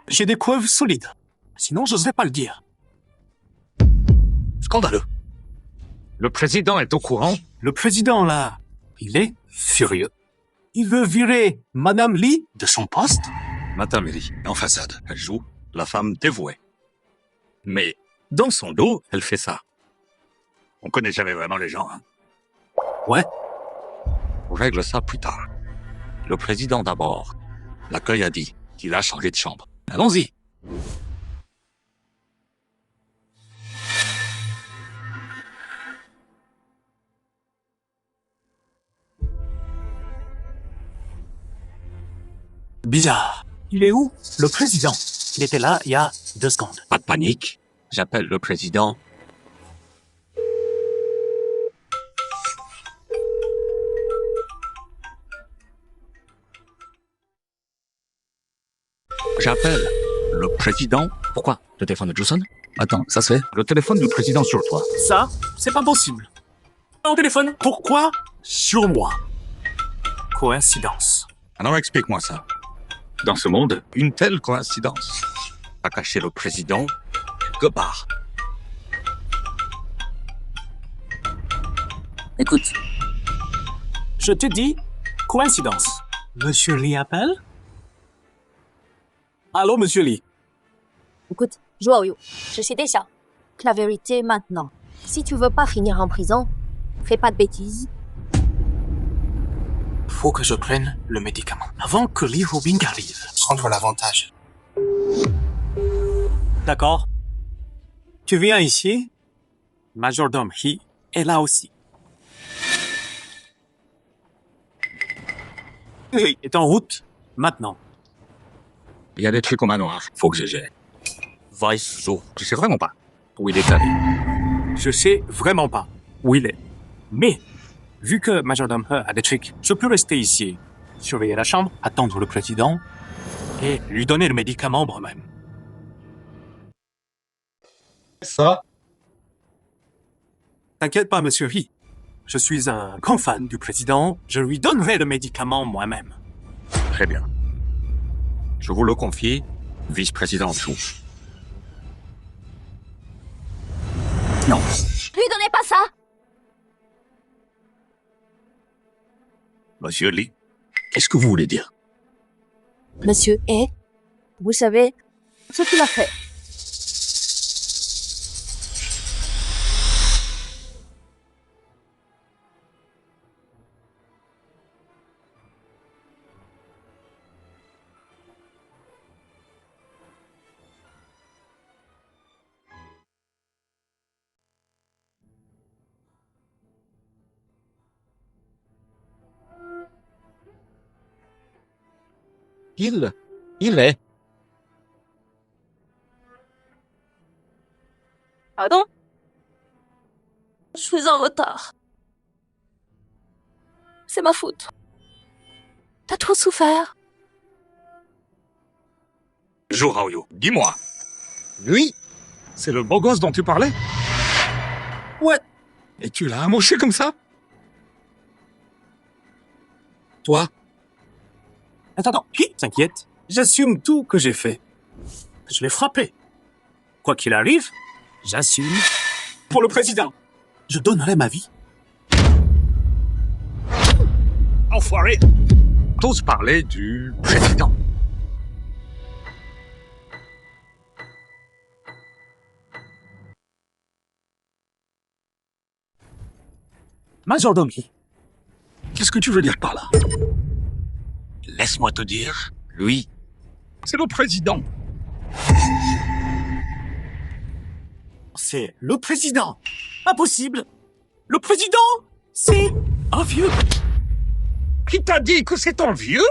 J'ai des preuves solides. Sinon, j'oserais pas le dire.
Scandaleux. Le président est au courant?
Le président, là, il est furieux. Il veut virer Madame Li de son poste.
Madame Li, en façade, elle joue la femme dévouée. Mais dans son dos, elle fait ça. On connaît jamais vraiment les gens, hein.
Ouais.
On règle ça plus tard. Le président d'abord. L'accueil a dit qu'il a changé de chambre. Allons-y.
Bizarre. Il est où? Le président. Il était là il y a 2 secondes.
Pas de panique. J'appelle le président. J'appelle le président. Pourquoi? Le téléphone de Johnson? Attends, ça se fait? Le téléphone du président sur toi.
Ça, c'est pas possible. Mon téléphone, pourquoi sur moi? Coïncidence.
Alors explique-moi ça. Dans ce monde, une telle coïncidence a caché le président quelque part.
Écoute,
Je te dis, coïncidence. Monsieur Lee appelle? Allô, Monsieur Lee.
Écoute, Joao, je sais déjà que la vérité est maintenant. Si tu veux pas finir en prison, fais pas de bêtises.
Faut que je prenne le médicament avant que Lee Rubin arrive. Prendre l'avantage. D'accord. Tu viens ici. Majordome He est là aussi. Il est en route maintenant.
Il y a des trucs au manoir. Faut que je gère. Vice Zo. Je sais vraiment pas où il est allé.
Je sais vraiment pas où il est. Mais, vu que Majordome He a des trucs, je peux rester ici, surveiller la chambre, attendre le président et lui donner le médicament moi-même.
Ça?
T'inquiète pas, Monsieur He. Je suis un grand fan du président. Je lui donnerai le médicament moi-même.
Très bien. Je vous le confie, vice-président Chou. Non.
Lui donnez pas ça!
Monsieur Lee, qu'est-ce que vous voulez dire?
Monsieur est, vous savez ce qu'il a fait.
Il est.
pardon? Je suis en retard. C'est ma faute. T'as trop souffert.
Jo Raoyo, dis-moi. Lui, c'est le beau gosse dont tu parlais?
Ouais.
Et tu l'as amoché comme ça? Toi?
Attends, t'inquiète. J'assume tout que j'ai fait. Je l'ai frappé. Quoi qu'il arrive, j'assume. Pour le président, je donnerai ma vie.
Enfoiré! T'oses parler du président.
Majordome He.
Qu'est-ce que tu veux dire par là? Laisse-moi te dire, lui, c'est le président.
C'est le président. Impossible. Le président, c'est un vieux.
Qui t'a dit que c'est un vieux?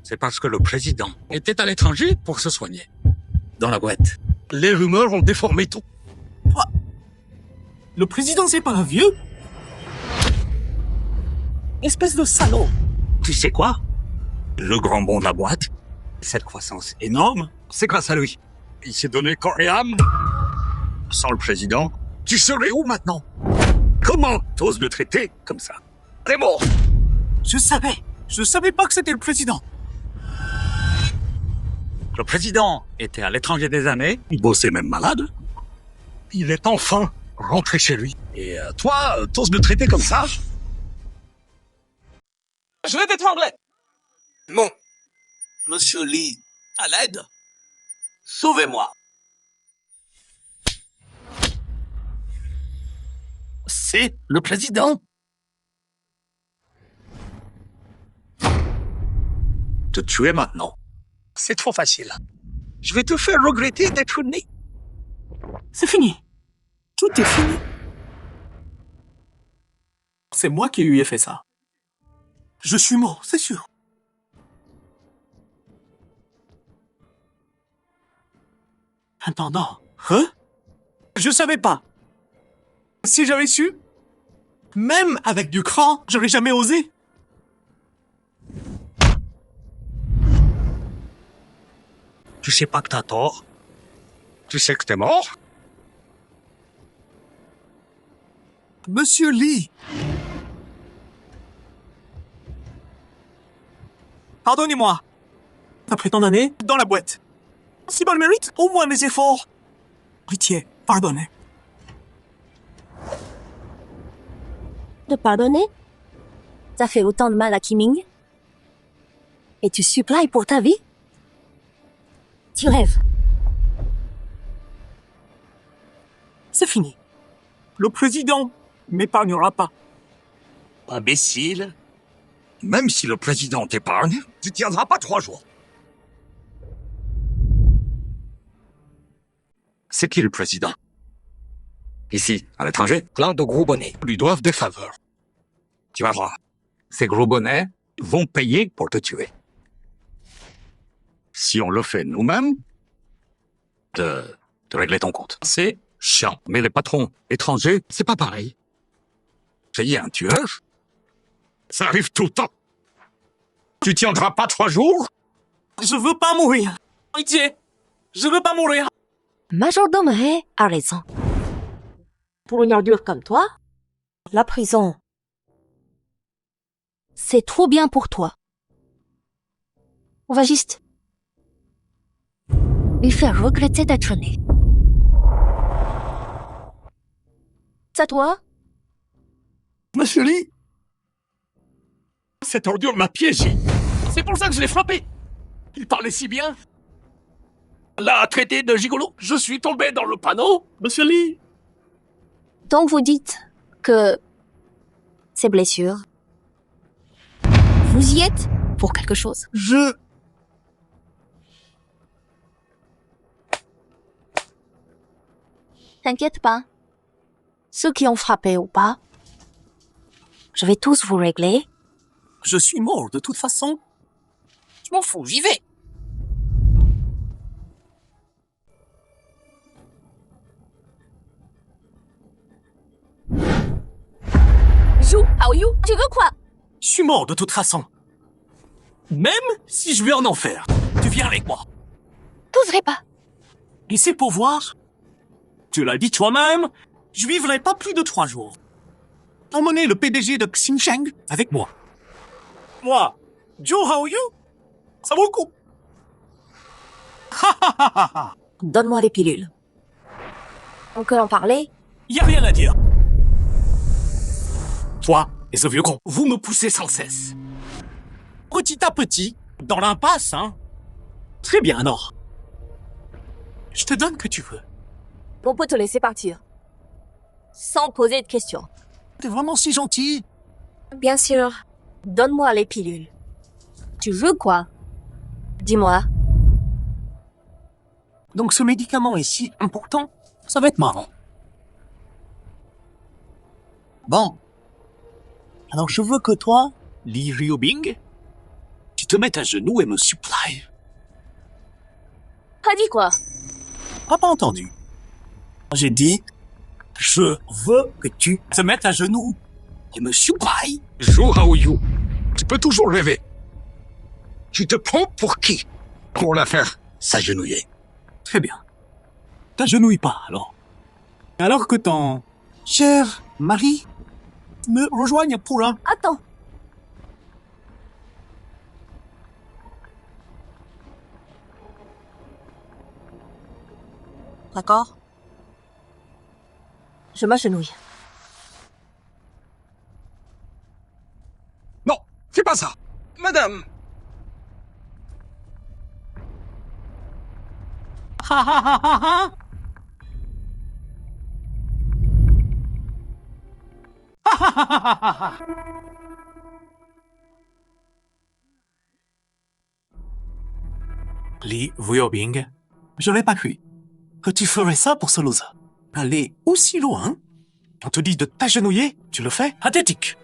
C'est parce que le président était à l'étranger pour se soigner. Dans la boîte. Les rumeurs ont déformé tout.
Le président, c'est pas un vieux. Espèce de salaud.
Tu sais quoi? Le grand bond de la boîte, cette croissance énorme, c'est grâce à lui. Il s'est donné corps et âme. Sans le président, tu serais où maintenant? Comment t'oses le traiter comme ça? T'es mort.
Je savais pas que c'était le président.
Le président était à l'étranger des années, il bossait même malade. Il est enfin rentré chez lui. Et toi, t'oses le traiter comme ça?
Je vais t'étrangler. Bon. Monsieur Lee, à l'aide. Sauvez-moi.
c'est le président.
Te tuer maintenant, c'est trop facile. Je vais te faire regretter d'être né.
C'est fini. Tout est fini. C'est moi qui lui ai fait ça. Je suis mort, c'est sûr. Attends, hein? Je savais pas. Si j'avais su, même avec du cran, j'aurais jamais osé.
Tu sais pas que t'as tort. Tu sais que t'es mort.
Monsieur Lee. Pardonnez-moi. Après tant d'années, dans la boîte. Si bon le mérite, au moins mes efforts. Pitié, pardonnez.
De pardonner? T'as fait autant de mal à Kiming? Et tu supplies pour ta vie? Tu rêves.
C'est fini. Le président m'épargnera pas.
Imbécile.
Même si le président t'épargne, tu tiendras pas 3 jours. C'est qui le président? Ici, à l'étranger, plein de gros bonnets lui doivent des faveurs. Tu vas voir, ces gros bonnets vont payer pour te tuer. Si on le fait nous-mêmes, de régler ton compte. C'est chiant. Mais les patrons étrangers, c'est pas pareil. Payer un tueur, ça arrive tout le temps. Tu tiendras pas 3 jours?
Je veux pas mourir. Pitié, je veux pas mourir.
Majordome Ray a raison. Pour une ordure comme toi, la prison, c'est trop bien pour toi. On va juste lui faire regretter d'être né. C'est à toi?
Monsieur Lee, cette ordure m'a piégé. C'est pour ça que je l'ai frappé. Il parlait si bien. L'a traité de gigolo. Je suis tombé dans le panneau. Monsieur Lee.
Donc vous dites que ces blessures, vous y êtes pour quelque chose. T'inquiète pas. Ceux qui ont frappé ou pas, je vais tous vous régler.
Je suis mort de toute façon.
Je m'en fous, j'y vais.
Jou, Aoyu, tu veux quoi?
Je suis mort de toute façon. Même si je vais en enfer, tu viens avec moi.
T'oserais pas.
Et c'est pour voir. Tu l'as dit toi-même, je vivrai pas plus de 3 jours. Emmenez le PDG de Xinjiang avec moi. Moi, Zhou Haoyu, ça vaut le coup.
Donne-moi les pilules. On peut en parler?
Y a rien à dire. Toi et ce vieux con, vous me poussez sans cesse. Petit à petit, dans l'impasse, hein. Très bien, alors. Je te donne que tu veux.
On peut te laisser partir. Sans poser de questions.
T'es vraiment si gentil.
Bien sûr. Donne-moi les pilules. Tu veux quoi? Dis-moi.
Donc ce médicament est si important, ça va être marrant. Bon. Alors je veux que toi, Li Ryubing, tu te mettes à genoux et me supplies.
T'as dit quoi?
Pas entendu. J'ai dit, je veux que tu te mettes à genoux et me supplies.
Zhou Haoyu, tu peux toujours rêver. Tu te prends pour qui? Pour la faire s'agenouiller.
Très bien. T'agenouilles pas, alors. Alors que ton cher mari me rejoigne pour un...
Attends. D'accord. Je m'agenouille.
Non, fais pas ça. Madame.
Ha.
Li Wuobing, je l'ai pas cru. Que tu ferais ça pour ce loser. Aller aussi loin. On te dit de t'agenouiller, tu le fais? Pathétique.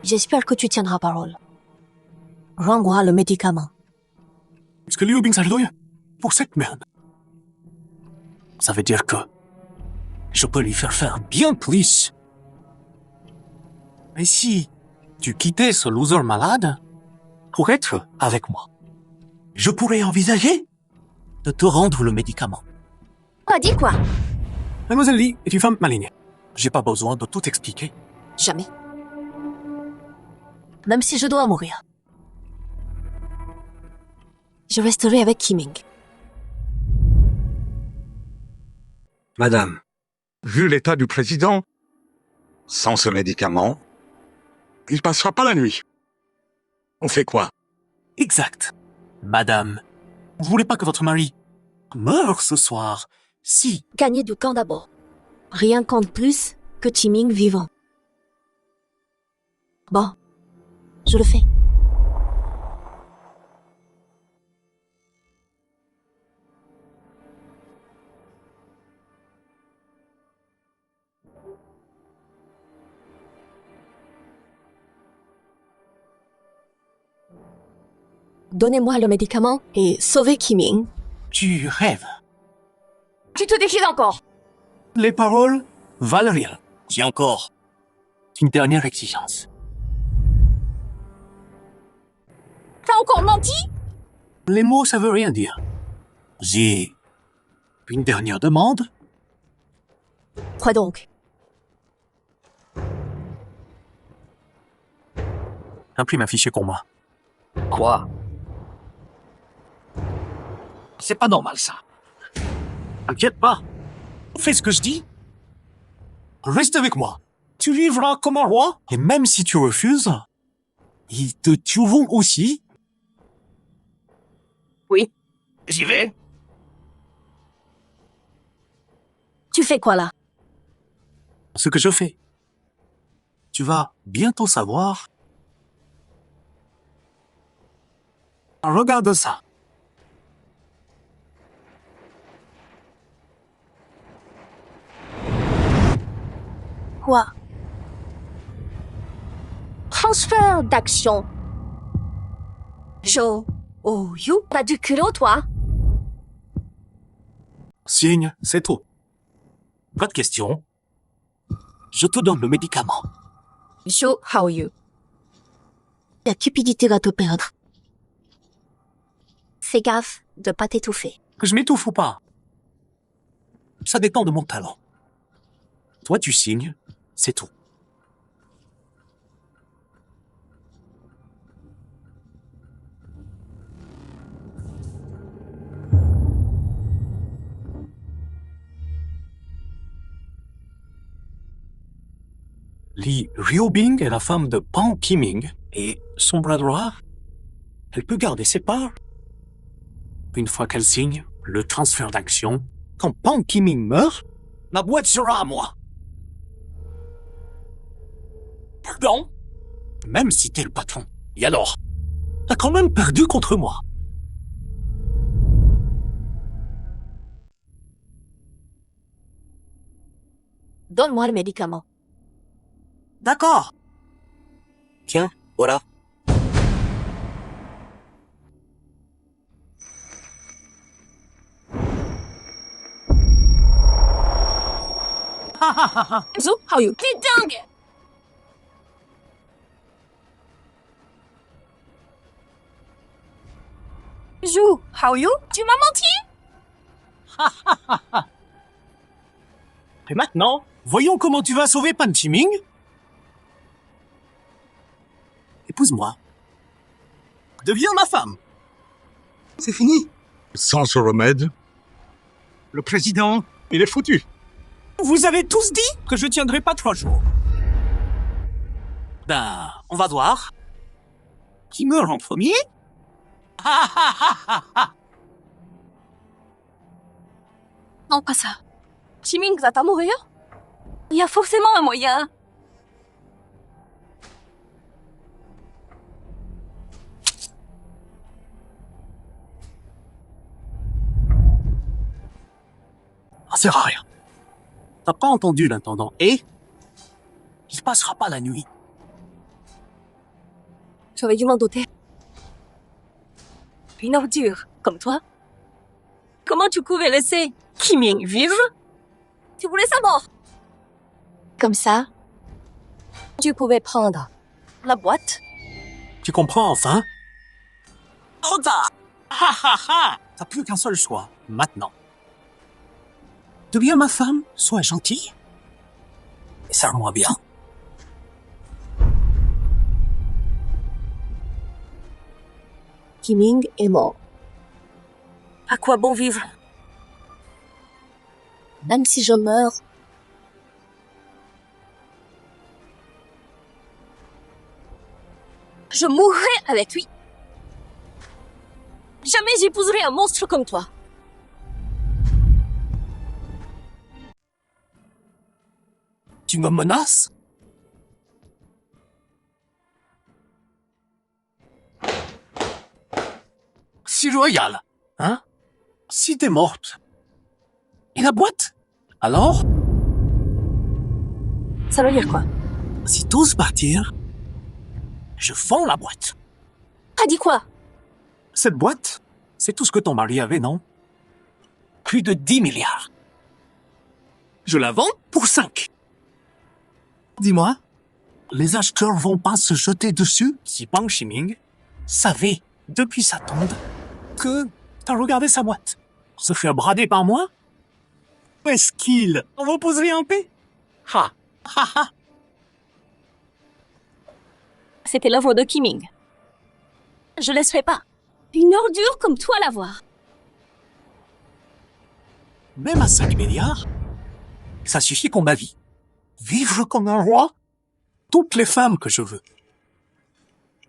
J'espère que tu tiendras parole. Rends-moi le médicament.
Est-ce que Li Wuobing s'agenouille pour cette merde? Ça veut dire que je peux lui faire bien plus. Et si tu quittais ce loser malade pour être avec moi, je pourrais envisager de te rendre le médicament.
Pas dit quoi?
Mademoiselle Li est une femme maligne. J'ai pas besoin de tout expliquer.
Jamais. Même si je dois mourir. Je resterai avec Kiming.
Madame, vu l'état du président, sans ce médicament, il passera pas la nuit. On fait quoi?
Exact. Madame, vous voulez pas que votre mari meure ce soir? Si.
Gagner du camp d'abord. Rien compte plus que Timing vivant. Bon, je le fais. Donnez-moi le médicament et sauvez Kiming.
Tu rêves.
Tu te défies encore.
Les paroles valent rien. J'ai encore une dernière exigence.
T'as encore menti?
Les mots, ça veut rien dire. J'ai une dernière demande.
Quoi donc?
Imprime un fichier pour moi.
Quoi? C'est pas normal, ça.
T'inquiète pas. Fais ce que je dis. Reste avec moi. Tu vivras comme un roi. Et même si tu refuses, ils te tueront aussi.
Oui, j'y vais.
Tu fais quoi là?
Ce que je fais. Tu vas bientôt savoir. Regarde ça.
Quoi? Transfert d'action. Show. Oh, you? Pas du culot, toi?
Signe, c'est tout. Pas de question. Je te donne le médicament.
Show, how you? La cupidité va te perdre. Fais gaffe de pas t'étouffer.
Que je m'étouffe ou pas. Ça dépend de mon talent. Toi, tu signes, c'est tout. Li Wuobing est la femme de Pan Qiming et son bras droit, elle peut garder ses parts. Une fois qu'elle signe le transfert d'action, quand Pan Qiming meurt, la boîte sera à moi. Pardon? Même si t'es le patron. Et alors? T'as quand même perdu contre moi.
Donne-moi le médicament.
D'accord. Tiens, voilà.
Zo, how you? T'es dingue! Jou, how you? Tu m'as menti?
Et maintenant, voyons comment tu vas sauver Pan Qiming. Épouse-moi. Deviens ma femme. C'est fini.
Sans ce remède, le président, il est foutu.
Vous avez tous dit que je tiendrai pas 3 jours. Ben, on va voir. Qui meurt en premier?
Non, pas ça. Timing va pas mourir?
Il y a forcément un moyen.
Ça sert à rien. T'as pas entendu l'intendant. Et il passera pas la nuit.
J'aurais dû m'en douter. Une ordure, comme toi. Comment tu pouvais laisser Qiming vivre? Tu voulais sa mort.
Comme ça, tu pouvais prendre la boîte.
Tu comprends enfin? Oda! Ha ha ha! T'as plus qu'un seul choix, maintenant. Deviens ma femme, sois gentil. Et serre-moi bien.
Qiming est mort.
À quoi bon vivre?
Même si je meurs,
Je mourrai avec lui. Jamais j'épouserai un monstre comme toi.
Tu me menaces? Si loyal, hein? Si t'es morte. Et la boîte? Alors?
Ça veut dire quoi?
Si t'oses partir, je vends la boîte.
T'as dit quoi?
Cette boîte, c'est tout ce que ton mari avait, non? Plus de 10 milliards. Je la vends pour 5. Dis-moi, les acheteurs vont pas se jeter dessus si Pang Ximing savait, depuis sa tombe, que t'as regardé sa boîte. Se faire brader par moi? Où est-ce qu'il reposerait en paix? Ha! Ha ha!
C'était l'œuvre de Qiming. Je laisserai pas une ordure comme toi la voir.
Même à 5 milliards, ça suffit qu'on ma vie. Vivre comme un roi? Toutes les femmes que je veux.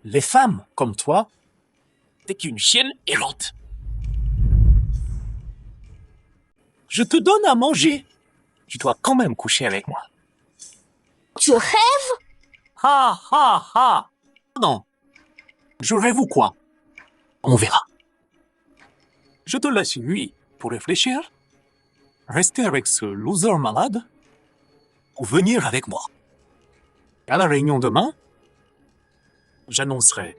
Les femmes comme toi, t'es qu'une chienne errante. Je te donne à manger. Tu dois quand même coucher avec moi.
Tu rêves?
Ha ha ha! Non. Je rêve ou quoi? On verra. Je te laisse une nuit pour réfléchir, rester avec ce loser malade, ou venir avec moi. À la réunion demain, j'annoncerai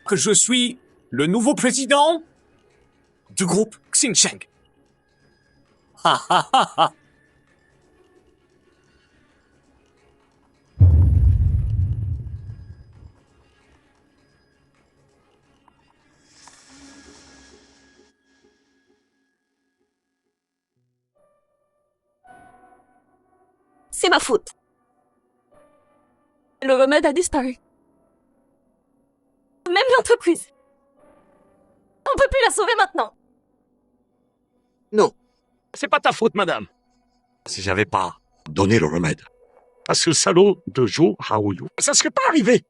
que je suis le nouveau président du groupe Xinsheng. Ha ha ha ha!
C'est ma faute. Le remède a disparu. Même l'entreprise. On peut plus la sauver maintenant.
Non, c'est pas ta faute, madame. Si j'avais pas donné le remède à ce salaud de Zhou Haoyu, ça serait pas arrivé.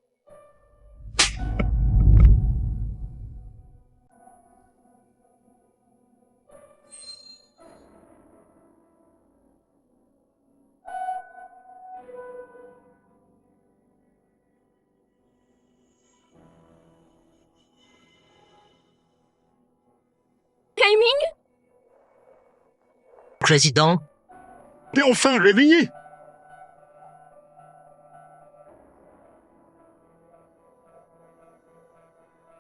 Timing?
Président,
T'es enfin réveillé.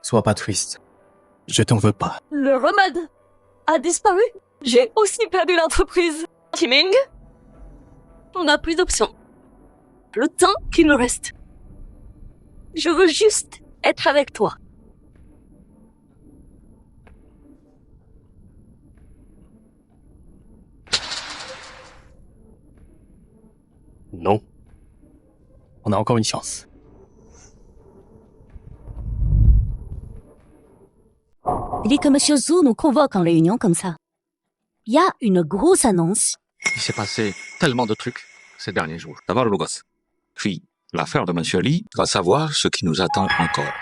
Sois pas triste. Je t'en veux pas.
Le remède a disparu. J'ai aussi perdu l'entreprise. Timing? On n'a plus d'option. Le temps qu'il nous reste. Je veux juste être avec toi.
Non. On a encore une chance.
Dès que Monsieur Zhou nous convoque en réunion comme ça, il y a une grosse annonce.
Il s'est passé tellement de trucs ces derniers jours. D'abord le gosse. Puis l'affaire de Monsieur Li va savoir ce qui nous attend encore.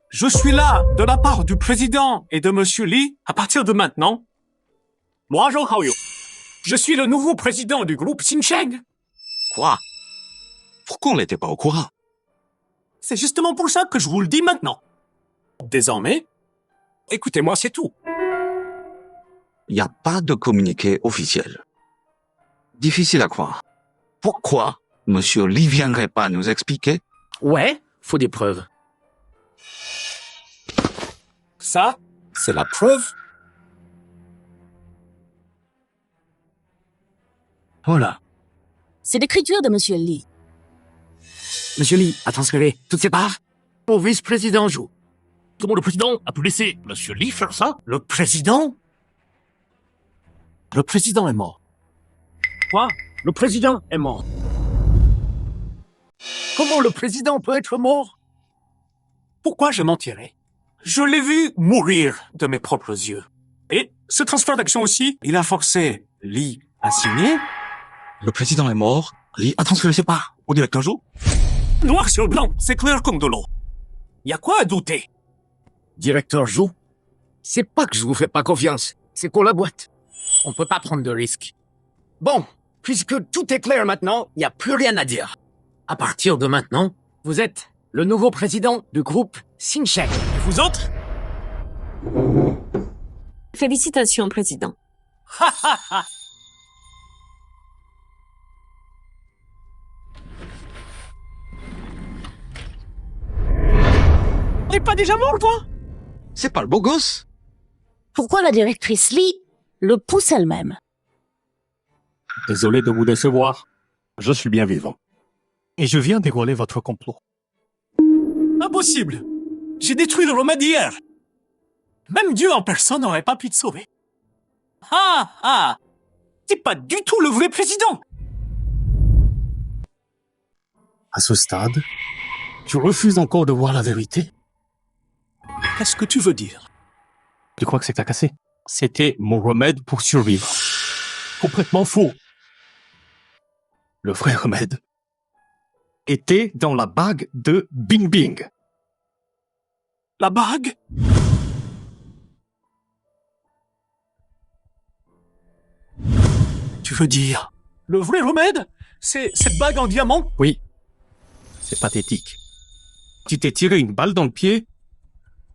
Je suis là de la part du président et de monsieur Li à partir de maintenant. Moi, Zhou Haoyu, je suis le nouveau président du groupe Xinsheng.
Quoi? Pourquoi on n'était pas au courant?
C'est justement pour ça que je vous le dis maintenant. Désormais, écoutez-moi, c'est tout.
Il n'y a pas de communiqué officiel. Difficile à croire. Pourquoi Monsieur Li viendrait pas nous expliquer?
Ouais, faut des preuves.
Ça, c'est la preuve.
Voilà.
C'est l'écriture de Monsieur Li.
Monsieur Li a transféré toutes ses parts au vice-président Zhou.
Comment le président a pu laisser Monsieur Li faire ça?
Le président? Le président est mort.
Quoi? Le président est mort. Comment le président peut être mort?
Pourquoi je mentirais? Je l'ai vu mourir de mes propres yeux. Et ce transfert d'action aussi, il a forcé Li à signer.
Le président est mort. Li a transféré ses parts au directeur Zhou.
Noir sur blanc, c'est clair comme de l'eau. Y a quoi à douter?
Directeur Zhou? C'est pas que je vous fais pas confiance, c'est qu'on la boîte. On peut pas prendre de risques. Bon, puisque tout est clair maintenant, y a plus rien à dire. À partir de maintenant, vous êtes le nouveau président du groupe Xinsheng.
Et vous autres?
Félicitations, président.
Ha ha ha! T'es pas déjà mort, toi?
C'est pas le beau gosse?
Pourquoi la directrice Li le pousse elle-même?
Désolé de vous décevoir. Je suis bien vivant. Et je viens dévoiler votre complot.
Impossible! J'ai détruit le remède hier. Même Dieu en personne n'aurait pas pu te sauver. Ah ah! T'es pas du tout le vrai président!
À ce stade, tu refuses encore de voir la vérité?
Qu'est-ce que tu veux dire?
Tu crois que c'est cassé? C'était mon remède pour survivre. Complètement faux. Le vrai remède était dans la bague de Bing Bing.
La bague? Tu veux dire, le vrai remède, c'est cette bague en diamant?
Oui. C'est pathétique. Tu t'es tiré une balle dans le pied.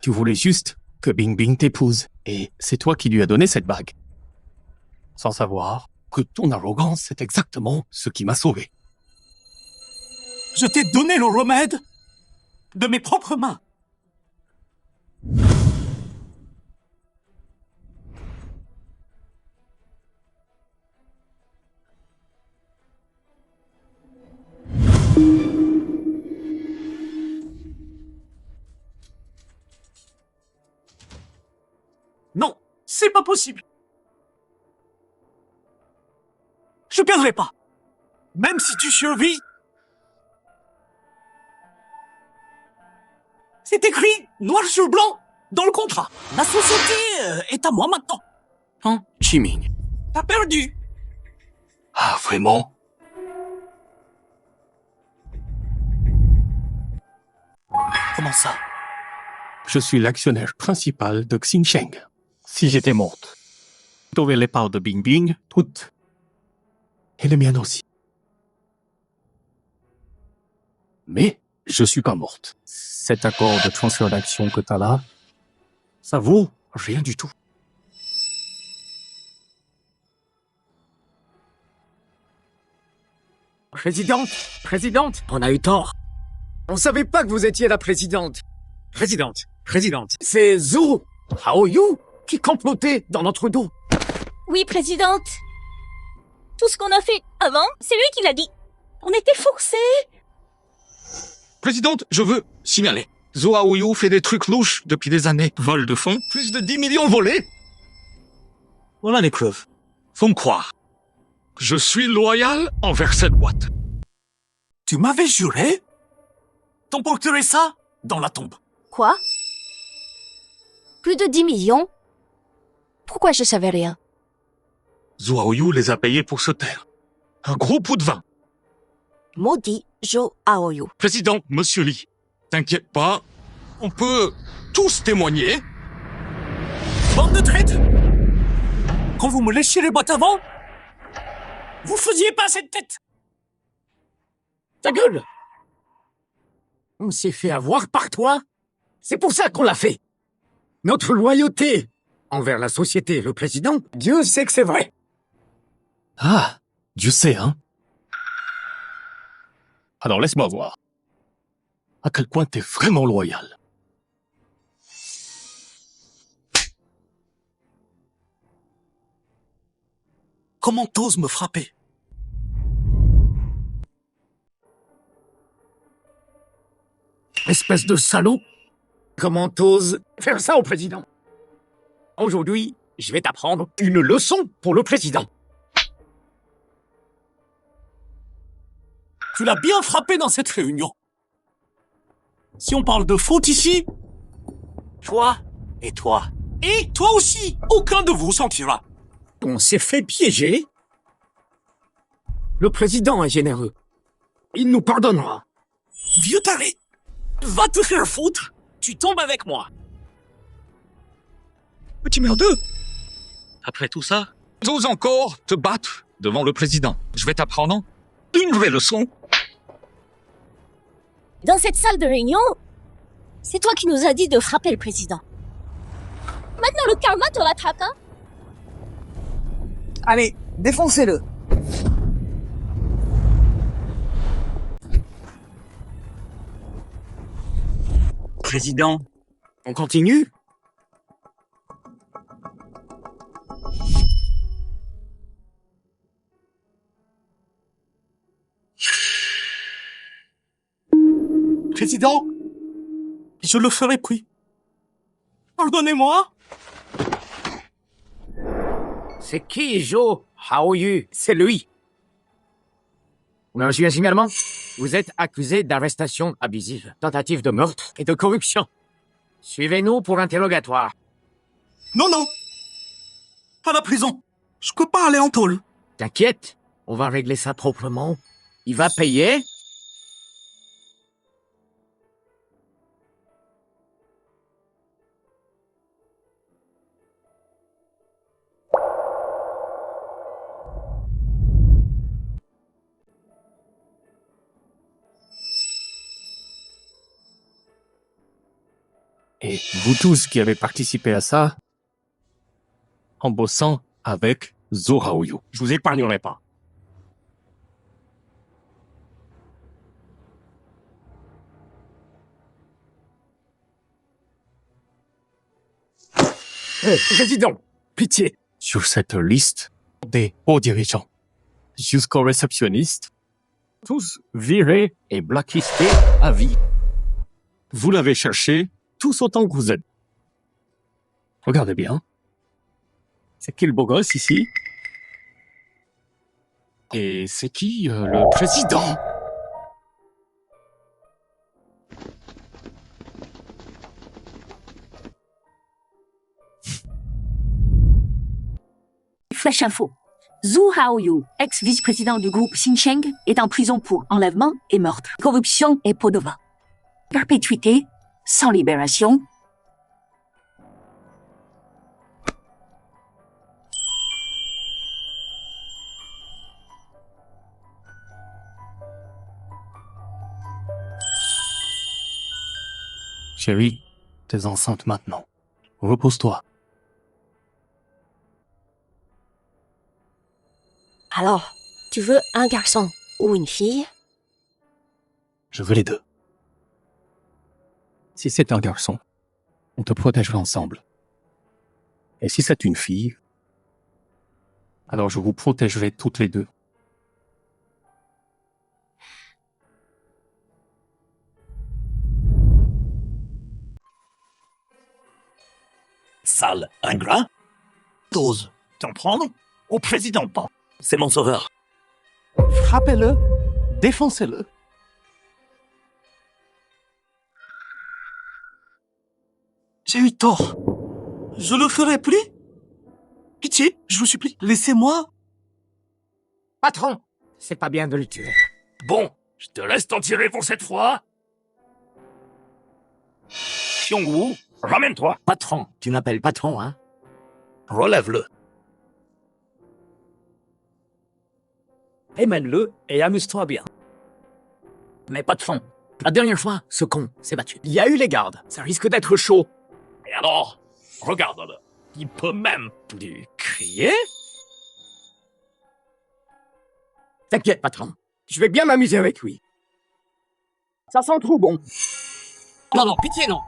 Tu voulais juste que Bing Bing t'épouse. Et c'est toi qui lui as donné cette bague. Sans savoir que ton arrogance, c'est exactement ce qui m'a sauvé.
Je t'ai donné le remède de mes propres mains. Non, c'est pas possible. Je perdrai pas. Même si tu survis. C'est écrit noir sur blanc dans le contrat. La société est à moi maintenant. Hein, Chiming? T'as perdu.
Ah, vraiment?
Comment ça?
Je suis l'actionnaire principal de Xinsheng. Si j'étais morte, t'aurais les parts de Bing Bing, toutes. Et les miennes aussi. Mais je suis pas morte. Cet accord de transfert d'action que t'as là, ça vaut rien du tout.
Présidente, on a eu tort. On savait pas que vous étiez la présidente. Présidente. C'est Zhou Haoyu qui complotait dans notre dos.
Oui, présidente. Tout ce qu'on a fait avant, c'est lui qui l'a dit. On était forcés.
Présidente, je veux signaler. Zhou Haoyu fait des trucs louches depuis des années. Vol de fonds, plus de 10 millions volés.
Voilà les preuves.
Faut me croire. Je suis loyal envers cette boîte.
Tu m'avais juré? T'emporterais ça dans la tombe.
Quoi? Plus de 10 millions? Pourquoi je savais rien?
Zhou Haoyu les a payés pour se taire. Un gros pot de vin.
Maudit Zhou Haoyu.
Président, monsieur Li, t'inquiète pas,
On peut tous témoigner.
Bande de traîtres! Quand vous me lâchiez les boîtes avant, vous faisiez pas cette tête! Ta gueule! On s'est fait avoir par toi. C'est pour ça qu'on l'a fait. Notre loyauté envers la société et le président, Dieu sait que c'est vrai.
Ah, Dieu sait, hein. Alors laisse-moi voir. À quel point t'es vraiment loyal.
Comment t'oses me frapper? Espèce de salaud! Comment t'oses faire ça au président? Aujourd'hui, je vais t'apprendre une leçon pour le président. Tu l'as bien frappé dans cette réunion. Si on parle de faute ici, toi et toi, et toi aussi, aucun de vous s'en tirera. On s'est fait piéger. Le président est généreux. Il nous pardonnera. Vieux taré, va te faire foutre. Tu tombes avec moi.
Petit merdeux. Après tout ça, t'oses encore te battre devant le président. Je vais t'apprendre une vraie leçon.
Dans cette salle de réunion, c'est toi qui nous as dit de frapper le président. Maintenant, le karma te rattrape, hein?
Allez, défoncez-le.
Président, on continue? Président, je le ferai puis. Pardonnez-moi. C'est qui, Zhou Haoyu? C'est lui. On a reçu un signalement. Vous êtes accusé d'arrestation abusive, tentative de meurtre et de corruption. Suivez-nous pour interrogatoire.
Non, non. Pas la prison. Je peux pas aller en tôle.
T'inquiète, on va régler ça proprement. Il va payer.
Et vous tous qui avez participé à ça, en bossant avec Zhou Haoyu, je vous épargnerai pas.
Président, pitié.
Sur cette liste des hauts dirigeants, jusqu'aux réceptionnistes, tous virés et blacklistés à vie. Vous l'avez cherché tous autant que vous êtes. Regardez bien. C'est qui le beau gosse ici? Et c'est qui le président?
Flash info. Zhou Haoyu, ex-vice-président du groupe Xincheng, est en prison pour enlèvement et meurtre, corruption et pot de vin. Perpétuité, sans libération.
Chérie, t'es enceinte maintenant. Repose-toi.
Alors, tu veux un garçon ou une fille?
Je veux les deux. Si c'est un garçon, on te protégera ensemble. Et si c'est une fille, alors je vous protégerai toutes les deux.
Sale ingrat. T'oses t'en prendre au président pas. C'est mon sauveur.
Frappez-le, défoncez-le.
J'ai eu tort. Je le ferai plus. Pitié, je vous supplie, laissez-moi.
Patron, c'est pas bien de le tuer.
Bon, je te laisse t'en tirer pour cette fois. Xiongwu, ramène-toi.
Patron, tu m'appelles patron, hein?
Relève-le.
Émène-le et amuse-toi bien.
Mais patron,
La dernière fois, ce con s'est battu.
Il y a eu les gardes. Ça risque d'être chaud.
et alors, regarde-le. Il peut même plus crier.
T'inquiète, patron. Je vais bien m'amuser avec lui. Ça sent trop bon.
Non, non, pitié, non.